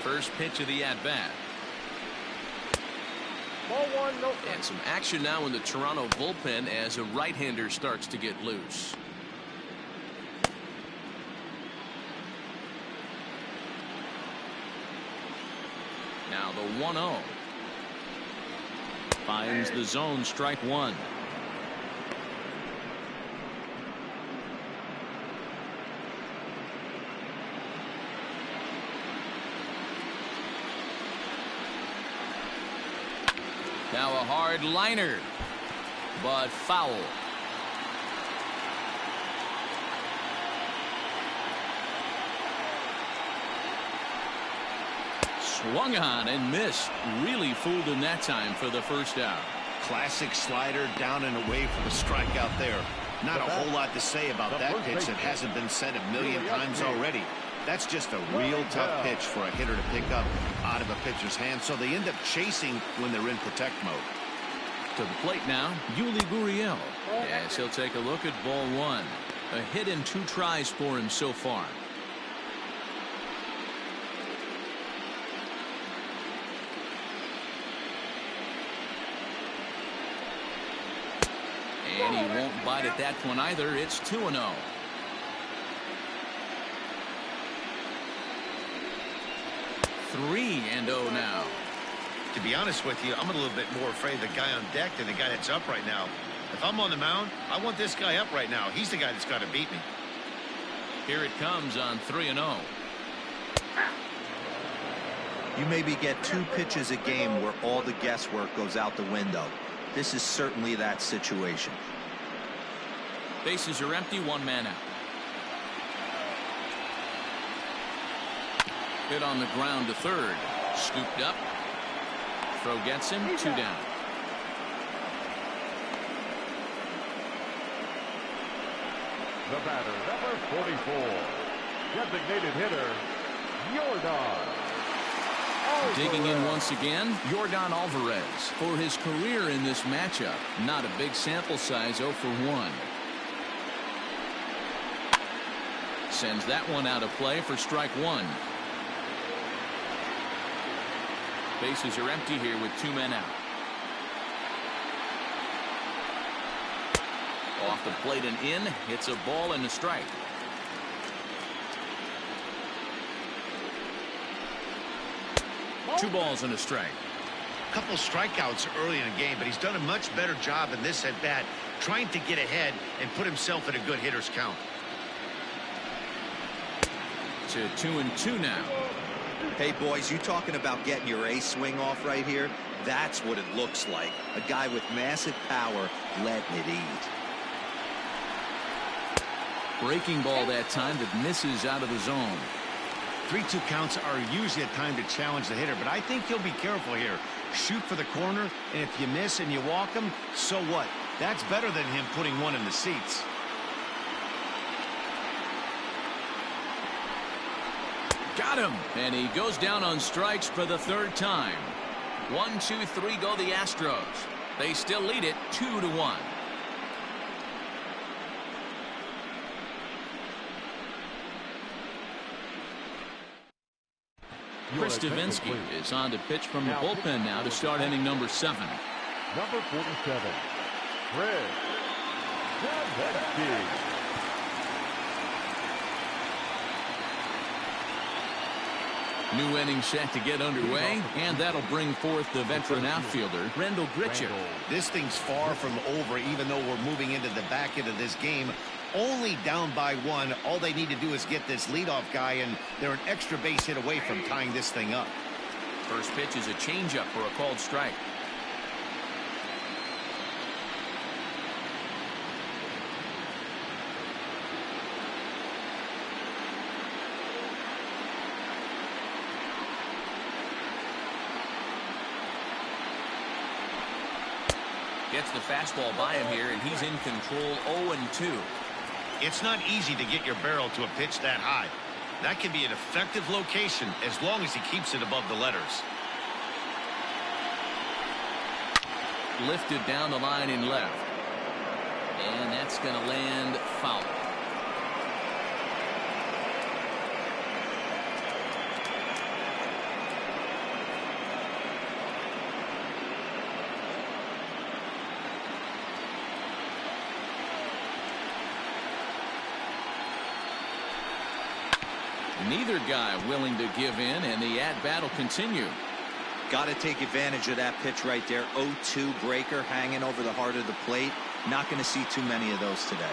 First pitch of the at-bat. Ball one, no. And some action now in the Toronto bullpen as a right-hander starts to get loose. Now the 1-0. Finds the zone, strike one. Now a hard liner, but foul. Swung on and missed. Really fooled him that time for the first out. Classic slider down and away for the strikeout there. Not a whole lot to say about that pitch that hasn't been said a million times already. That's just a real tough pitch for a hitter to pick up out of a pitcher's hand, so they end up chasing when they're in protect mode. To the plate now, Yuli Gurriel. As he'll take a look at ball one. A hit in 2 tries for him so far. And he won't bite at that one either. It's 2-0. Three and 0 now. To be honest with you, I'm a little bit more afraid of the guy on deck than the guy that's up right now. If I'm on the mound, I want this guy up right now. He's the guy that's got to beat me. Here it comes on 3-0. You maybe get 2 pitches a game where all the guesswork goes out the window. This is certainly that situation. Bases are empty, 1 man out. Hit on the ground to third. Scooped up. Throw gets him. 2 down. The batter, number 44. Designated hitter, Yordan. Digging in once again, Yordan Alvarez. For his career in this matchup, not a big sample size, 0 for 1. Sends that one out of play for strike one. Bases are empty here with 2 men out. Off the plate and in. Hits a ball and a strike. Two balls and a strike. Couple strikeouts early in the game, but he's done a much better job in this at bat, trying to get ahead and put himself in a good hitter's count. To 2-2 now. Hey, boys, you talking about getting your ace swing off right here? That's what it looks like. A guy with massive power letting it eat. Breaking ball that time that misses out of the zone. 3-2 counts are usually a time to challenge the hitter, but I think he'll be careful here. Shoot for the corner, and if you miss and you walk him, so what? That's better than him putting one in the seats. Got him, and he goes down on strikes for the 3rd time. 1, 2, 3 go the Astros. They still lead it 2-1. Chris Davinsky is on to pitch from the bullpen now to start inning number 7. Number 47, Chris Davinsky. New inning set to get underway, and that'll bring forth the veteran outfielder, Randall Gritcher. This thing's far from over, even though we're moving into the back end of this game. Only down by 1. All they need to do is get this leadoff guy, and they're an extra base hit away from tying this thing up. First pitch is a changeup for a called strike. Gets the fastball by him here, and he's in control. 0-2. It's not easy to get your barrel to a pitch that high. That can be an effective location as long as he keeps it above the letters. Lifted down the line in left. And that's going to land foul. Neither guy willing to give in, and the at-bat will continue. Got to take advantage of that pitch right there. 0-2 breaker hanging over the heart of the plate. Not going to see too many of those today.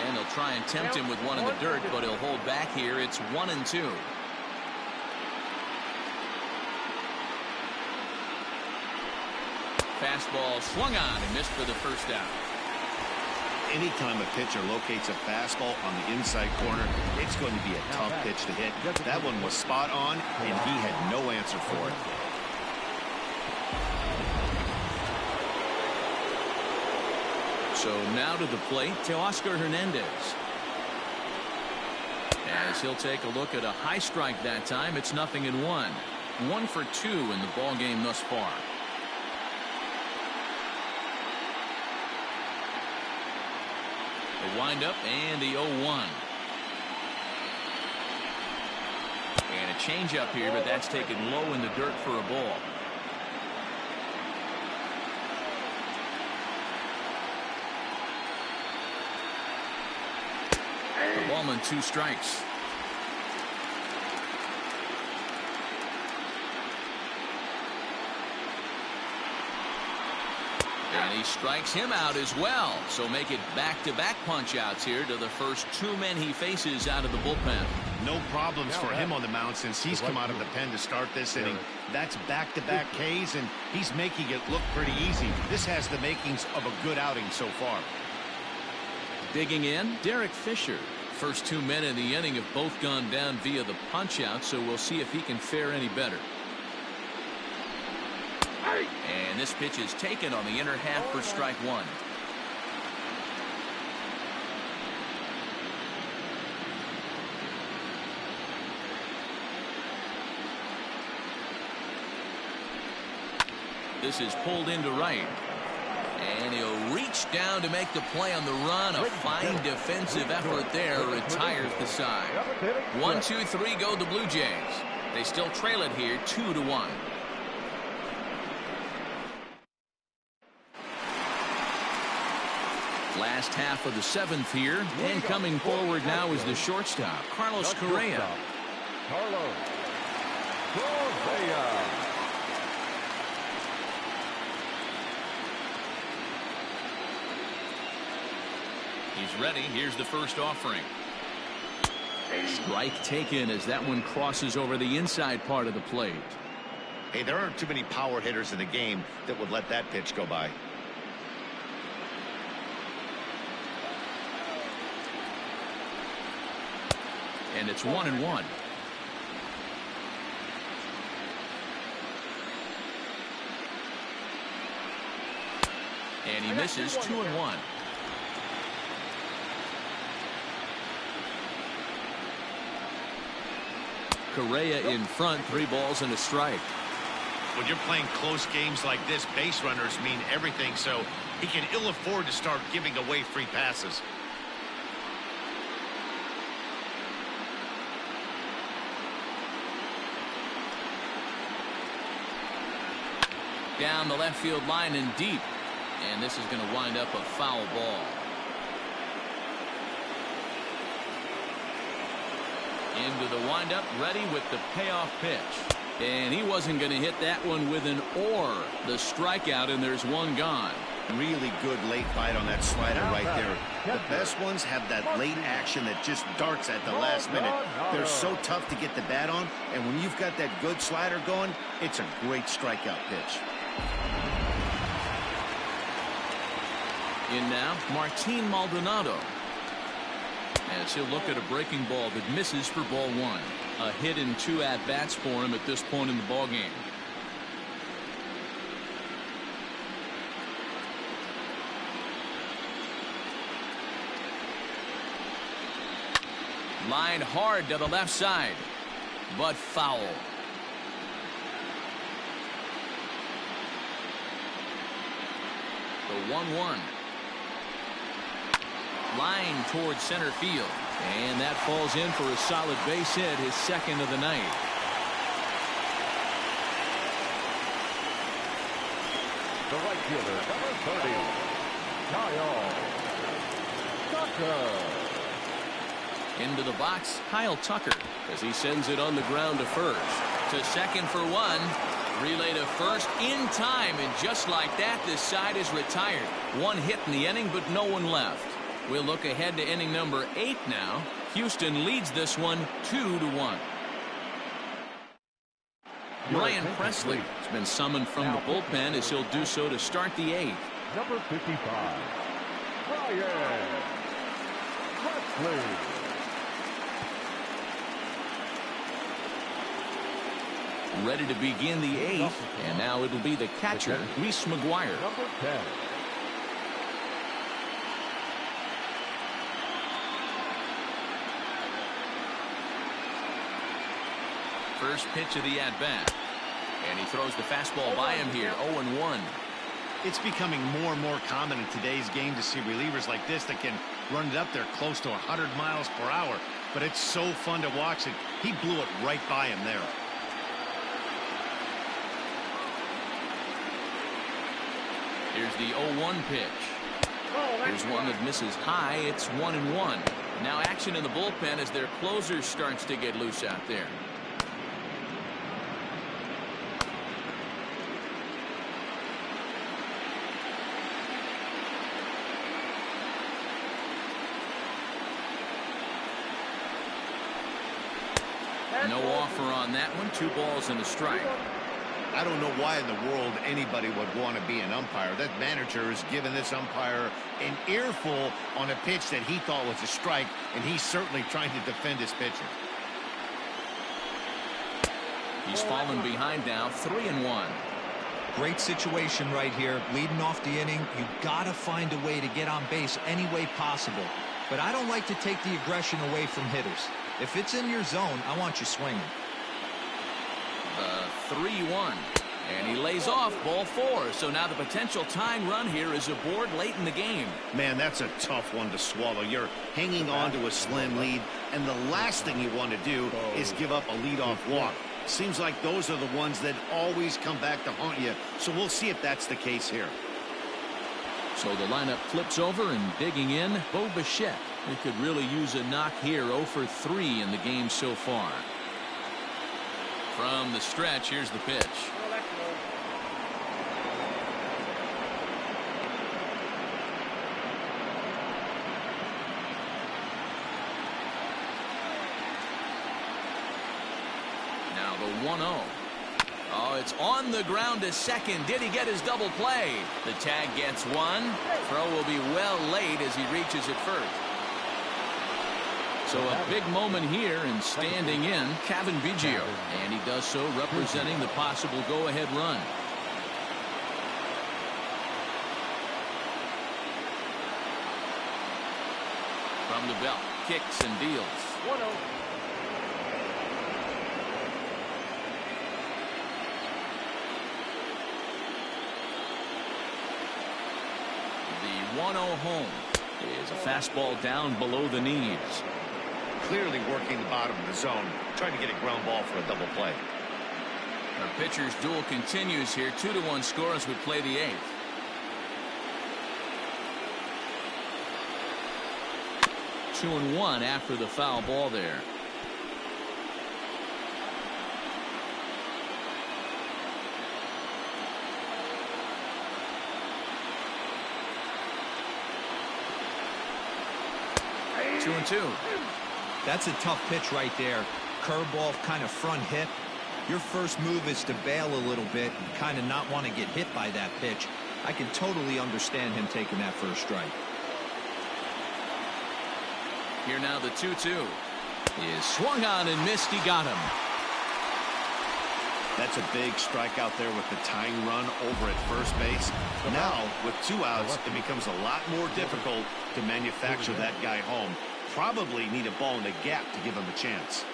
And they'll try and tempt him with one in the dirt, but he'll hold back here. It's 1-2. Fastball swung on and missed for the first out. Anytime a pitcher locates a fastball on the inside corner, it's going to be a tough pitch to hit. That one was spot on, and he had no answer for it. So now to the plate, Teoscar Hernandez. As he'll take a look at a high strike that time, it's 0-1. 1 for 2 in the ball game thus far. The windup and the 0-1. And a changeup here, but that's taken low in the dirt for a ball. The ball and 2 strikes. And he strikes him out as well. So make it back-to-back punch-outs here to the first 2 men he faces out of the bullpen. No problems for him on the mound since he's come out of the pen to start this inning. That's back-to-back Ks, and he's making it look pretty easy. This has the makings of a good outing so far. Digging in, Derek Fisher. First 2 men in the inning have both gone down via the punch-out, so we'll see if he can fare any better. And this pitch is taken on the inner half for strike 1. This is pulled into right. And he'll reach down to make the play on the run. A fine defensive effort there. Retires the side. 1-2-3 go the Blue Jays. They still trail it here 2-1. Last half of the 7th here. And coming forward now is the shortstop, Carlos Correa. Carlos Correa. He's ready. Here's the first offering. Strike taken as that one crosses over the inside part of the plate. Hey, there aren't too many power hitters in the game that would let that pitch go by. And it's 1-1. And he misses 2-1. Correa in front, 3 balls and a strike. When you're playing close games like this, base runners mean everything, so he can ill afford to start giving away free passes. Down the left field line and deep. And this is going to wind up a foul ball. Into the windup, ready with the payoff pitch. And he wasn't going to hit that one with an or. The strikeout, and there's 1 gone. Really good late bite on that slider right there. The best ones have that late action that just darts at the last minute. They're so tough to get the bat on, and when you've got that good slider going, it's a great strikeout pitch. In now, Martin Maldonado. As he'll look at a breaking ball that misses for ball 1. A hit in 2 at-bats for him at this point in the ball game. Line hard to the left side, but foul. The 1-1. Line towards center field. And that falls in for a solid base hit, his 2nd of the night. The right fielder, number 30, Kyle Tucker. Into the box, Kyle Tucker, as he sends it on the ground to first. To second for one. Relay to first in time, and just like that, this side is retired. One hit in the inning, but no one left. We'll look ahead to inning number 8 now. Houston leads this one 2-1. Ryan Presley has been summoned from the bullpen as he'll do so to start the 8th. Number 55, Ryan Presley. Ready to begin the 8th, and now it'll be the catcher, Reese McGuire. Number 10. First pitch of the at-bat. And he throws the fastball by him here, 0-1. It's becoming more and more common in today's game to see relievers like this that can run it up there close to 100 miles per hour. But it's so fun to watch it. He blew it right by him there. Here's the 0-1 pitch. Here's one that misses high. It's 1-1. Now action in the bullpen as their closer starts to get loose out there. No offer on that one. 2 balls and a strike. I don't know why in the world anybody would want to be an umpire. That manager has given this umpire an earful on a pitch that he thought was a strike, and he's certainly trying to defend his pitcher. He's fallen behind now, 3-1. Great situation right here. Leading off the inning, you got to find a way to get on base any way possible. But I don't like to take the aggression away from hitters. If it's in your zone, I want you swinging. 3-1, and he lays off ball 4. So now the potential tying run here is aboard late in the game. Man, that's a tough one to swallow. You're hanging on to a slim lead, and the last thing you want to do is give up a leadoff walk. Seems like those are the ones that always come back to haunt you. So we'll see if that's the case here. So the lineup flips over, and digging in, Bo Bichette. He could really use a knock here. 0 for 3 in the game so far. From the stretch, here's the pitch. Now the 1-0. Oh, it's on the ground to second. Did he get his double play? The tag gets one. Throw will be well late as he reaches it first. So a big moment here, and standing in, Kevin Biggio. And he does so representing the possible go-ahead run. From the belt, kicks and deals. 1-0. The 1-0 home is a fastball down below the knees. Clearly working the bottom of the zone, trying to get a ground ball for a double play. The pitcher's duel continues here. 2-1 score as we play the 8th. Two and one after the foul ball there. Two and two. That's a tough pitch right there. Curveball, kind of front hit. Your first move is to bail a little bit and kind of not want to get hit by that pitch. I can totally understand him taking that first strike. Here now the 2-2 is swung on and missed. He got him. That's a big strike out there with the tying run over at first base. Now, with 2 outs, it becomes a lot more difficult to manufacture that guy home. Probably need a ball in the gap to give him a chance.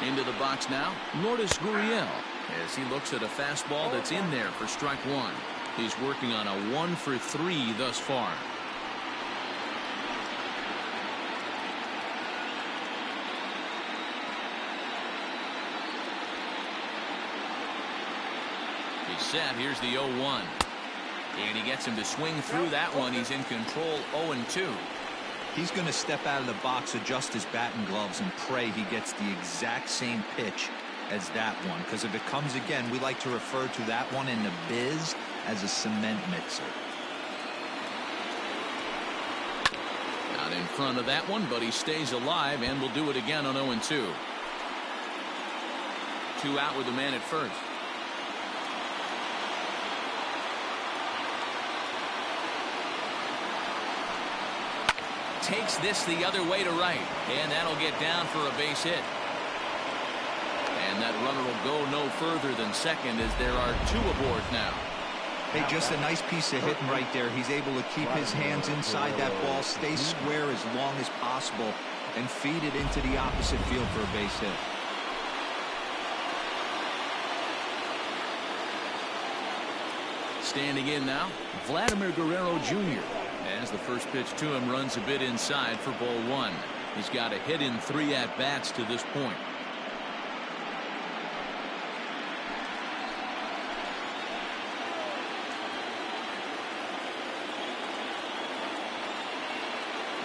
Into the box now, Lourdes Gurriel, as he looks at a fastball that's in there for strike one. He's working on a 1 for 3 thus far. He's set. Here's the 0-1. And he gets him to swing through that one. He's in control 0-2. He's going to step out of the box, adjust his bat and gloves, and pray he gets the exact same pitch as that one. Because if it comes again, we like to refer to that one in the biz as a cement mixer. Out in front of that one, but he stays alive and will do it again on 0-2. 2 out with the man at first. Takes this the other way to right, and that'll get down for a base hit. And that runner will go no further than second as there are 2 aboard now. Hey, just a nice piece of hitting right there. He's able to keep his hands inside that ball, stay square as long as possible, and feed it into the opposite field for a base hit. Standing in now, Vladimir Guerrero Jr. As the first pitch to him runs a bit inside for ball 1. He's got a hit in 3 at-bats to this point.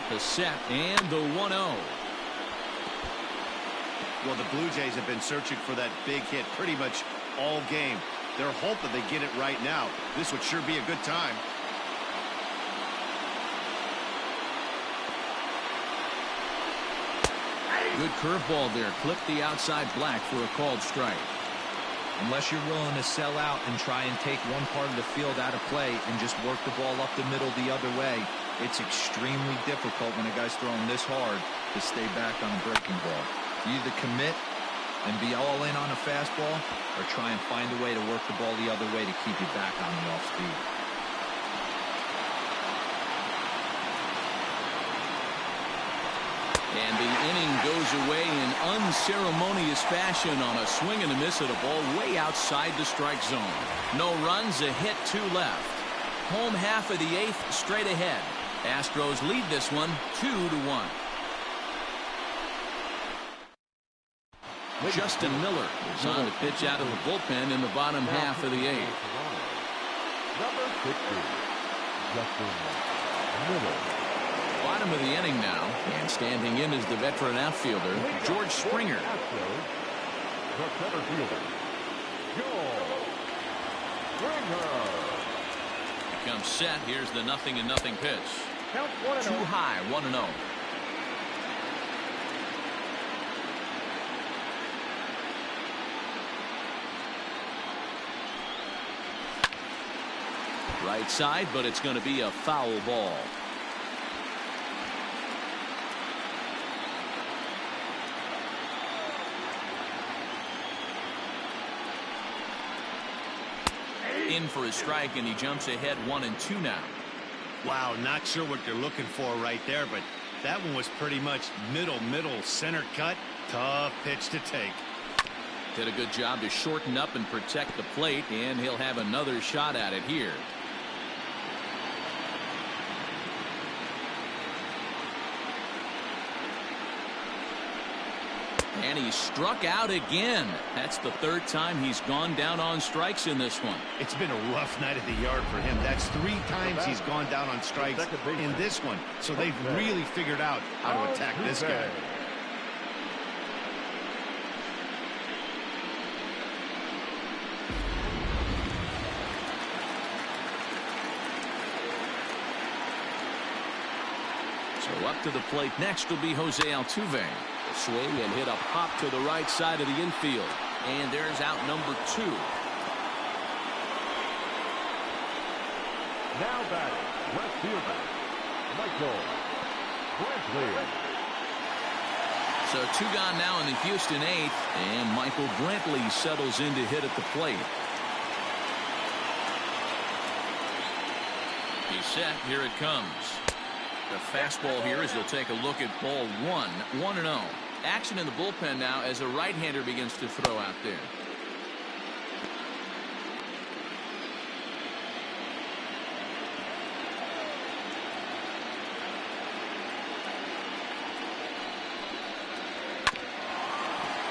The set and the 1-0. Well, the Blue Jays have been searching for that big hit pretty much all game. They're hoping they get it right now. This would sure be a good time. Good curveball there. Clipped the outside black for a called strike. Unless you're willing to sell out and try and take one part of the field out of play and just work the ball up the middle the other way, it's extremely difficult when a guy's throwing this hard to stay back on a breaking ball. You either commit and be all in on a fastball or try and find a way to work the ball the other way to keep you back on the off speed. And the inning goes away in unceremonious fashion on a swing and a miss at a ball way outside the strike zone. No runs, a hit, 2 left. Home half of the 8th straight ahead. Astros lead this one 2-1. Justin Miller is on to pitch out of the bullpen in the bottom half of the 8th. Number 50, Justin Miller. Bottom of the inning now, and standing in is the veteran outfielder, George Springer. The center fielder, George Springer. He comes set. Here's the 0-0 pitch. Count 1-0. Too high, 1-0. Right side, but it's going to be a foul ball. In for a strike, and he jumps ahead 1-2 now. Wow, not sure what they're looking for right there, but that one was pretty much middle center cut. Tough pitch to take. Did a good job to shorten up and protect the plate, and he'll have another shot at it here. And he struck out again. That's the 3rd time he's gone down on strikes in this one. It's been a rough night at the yard for him. That's 3 times he's gone down on strikes in this one. So they've really figured out how to attack this guy. So up to the plate next will be Jose Altuve. Swing and hit a pop to the right side of the infield. And there's out number 2. Now batting, left fielder, Michael Brantley. So 2 gone now in the Houston 8th, and Michael Brantley settles in to hit at the plate. He's set. Here it comes. The fastball here as he'll take a look at ball 1. 1-0. Action in the bullpen now as a right-hander begins to throw out there.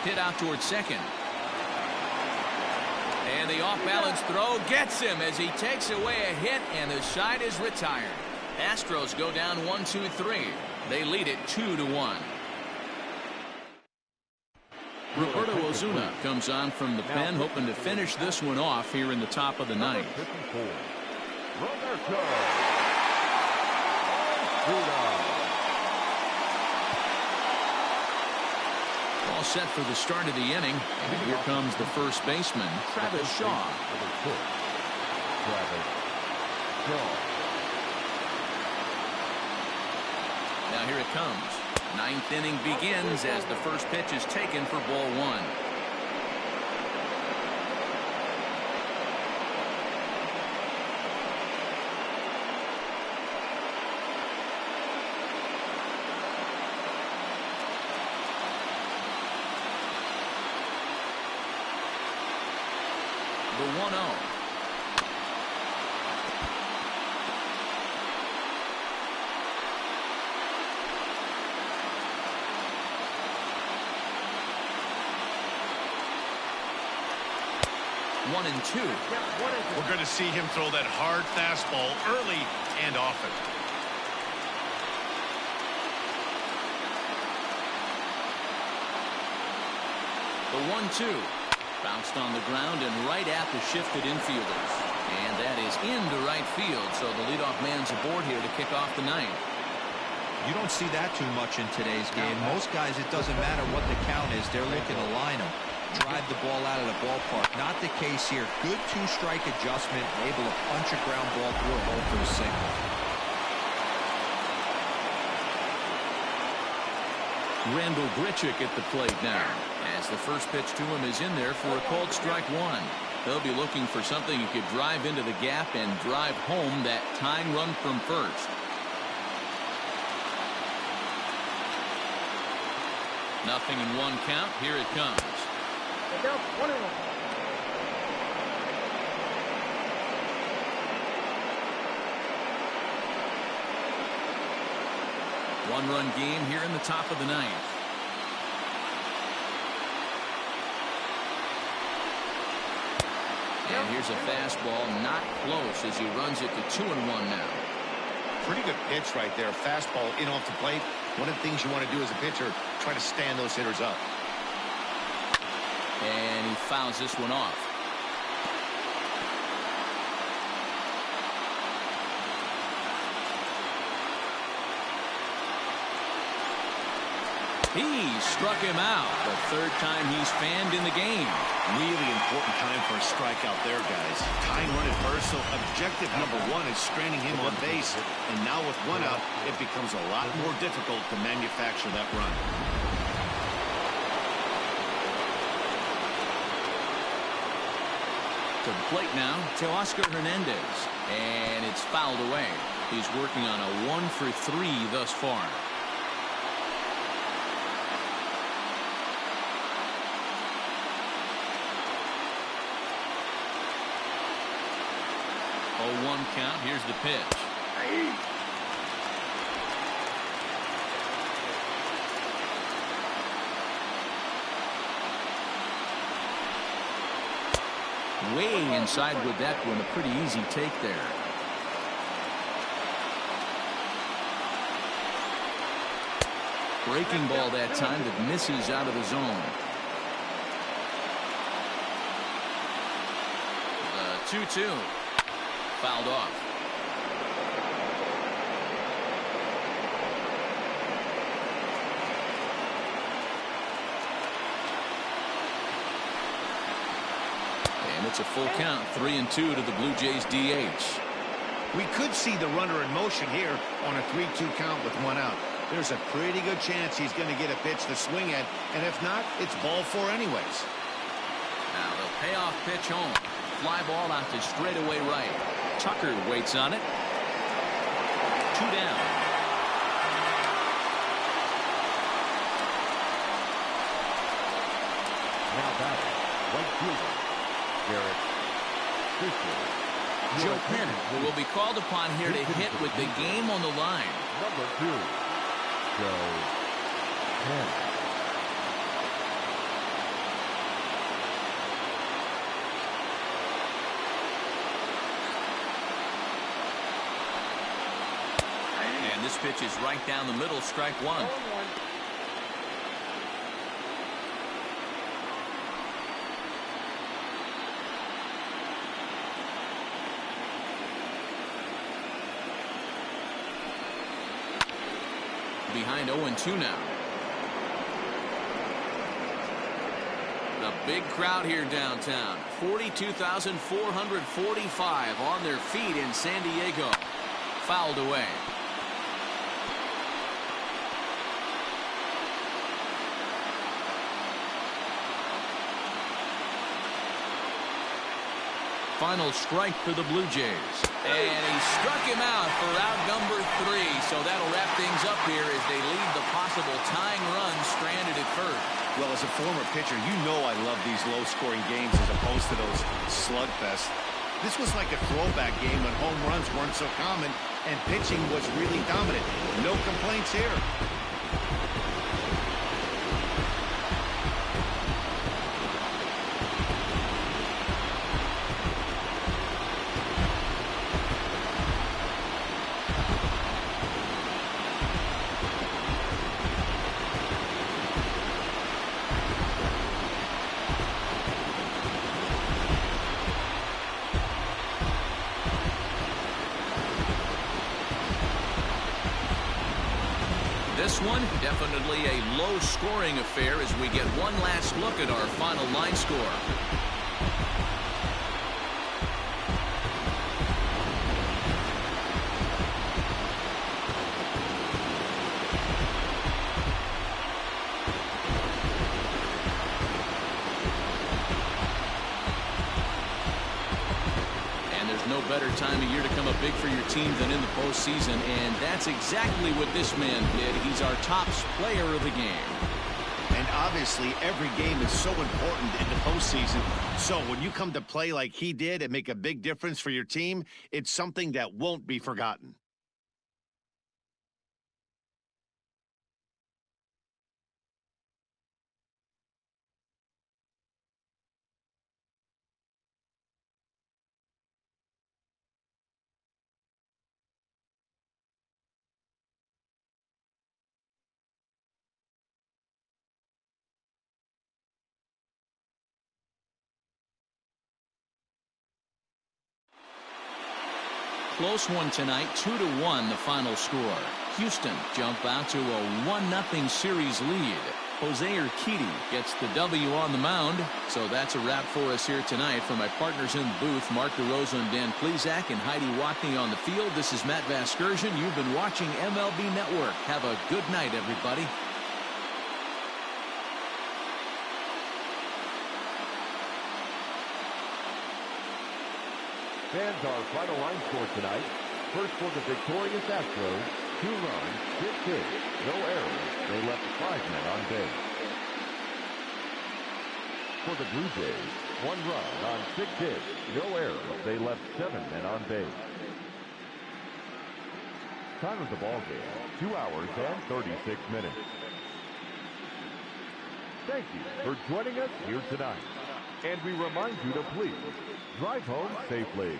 Hit out towards second. And the off-balance throw gets him as he takes away a hit, and the side is retired. Astros go down 1-2-3. They lead it 2-1. Roberto Ozuna comes on from the pen, hoping to finish this one off here in the top of the ninth. All set for the start of the inning. And here comes the first baseman, Travis Shaw. Now here it comes. Ninth inning begins as the first pitch is taken for ball one. The 1-0. One and two. We're going to see him throw that hard fastball early and often. The 1-2. Bounced on the ground and right at the shifted infielders. And that is into right field, so the leadoff man's aboard here to kick off the ninth. You don't see that too much in today's game. Most guys, it doesn't matter what the count is. They're looking to line them, drive the ball out of the ballpark. Not the case here. Good two-strike adjustment, able to punch a ground ball through a hole for the single. Randall Grichuk at the plate now, as the first pitch to him is in there for a called strike one. They'll be looking for something he could drive into the gap and drive home that tying run from first. Nothing in one count. Here it comes. One-run game here in the top of the ninth. And here's a fastball, not close, as he runs it to 2-1 now. Pretty good pitch right there. Fastball in off the plate. One of the things you want to do as a pitcher, try to stand those hitters up. And he fouls this one off. He struck him out. The third time he's fanned in the game. Really important time for a strikeout there, guys. Tying run at first, so objective number one is straining him on base. And now with one out, it becomes a lot more difficult to manufacture that run. To the plate now, Teoscar Hernandez. And it's fouled away. He's working on a 1-for-3 thus far. One count. Here's the pitch. Way inside with that one. A pretty easy take there. Breaking ball that time that misses out of the zone. The 2-2. Fouled off. And it's a full count. 3-2 to the Blue Jays DH. We could see the runner in motion here on a 3-2 count with one out. There's a pretty good chance he's going to get a pitch to swing at, and if not, it's ball four anyways. Now the payoff pitch home. Fly ball out to straightaway right. Tucker waits on it. 2 down. Now batting, right fielder, Garrett Fisher. Joe Penn will be called upon here to hit with the game on the line. Number 2, Joe Penn. This pitch is right down the middle, strike one. 0-1. Behind 0-2 now. The big crowd here downtown. 42,445 on their feet in San Diego. Fouled away. Final strike for the Blue Jays. And he struck him out for out number 3. So that'll wrap things up here as they leave the possible tying run stranded at first. Well, as a former pitcher, you know I love these low-scoring games as opposed to those slugfests. This was like a throwback game when home runs weren't so common and pitching was really dominant. No complaints here. This one, definitely a low-scoring affair as we get one last look at our final line score. No better time of year to come up big for your team than in the postseason, and that's exactly what this man did. He's our top player of the game. And obviously, every game is so important in the postseason. So when you come to play like he did and make a big difference for your team, it's something that won't be forgotten. Close one tonight, 2-1 the final score. Houston jump out to a 1-0 series lead. Jose Urquidy gets the W on the mound. So that's a wrap for us here tonight. For my partners in the booth, Mark DeRosa and Dan Plesac, and Heidi Watney on the field, this is Matt Vasgersian. You've been watching MLB Network. Have a good night, everybody. Fans, our final line score tonight. First for the victorious Astros, 2 runs, 6 hits, no errors. They left 5 men on base. For the Blue Jays, 1 run on 6 hits, no errors. They left 7 men on base. Time of the ball game, 2 hours and 36 minutes. Thank you for joining us here tonight. And we remind you to please drive home safely.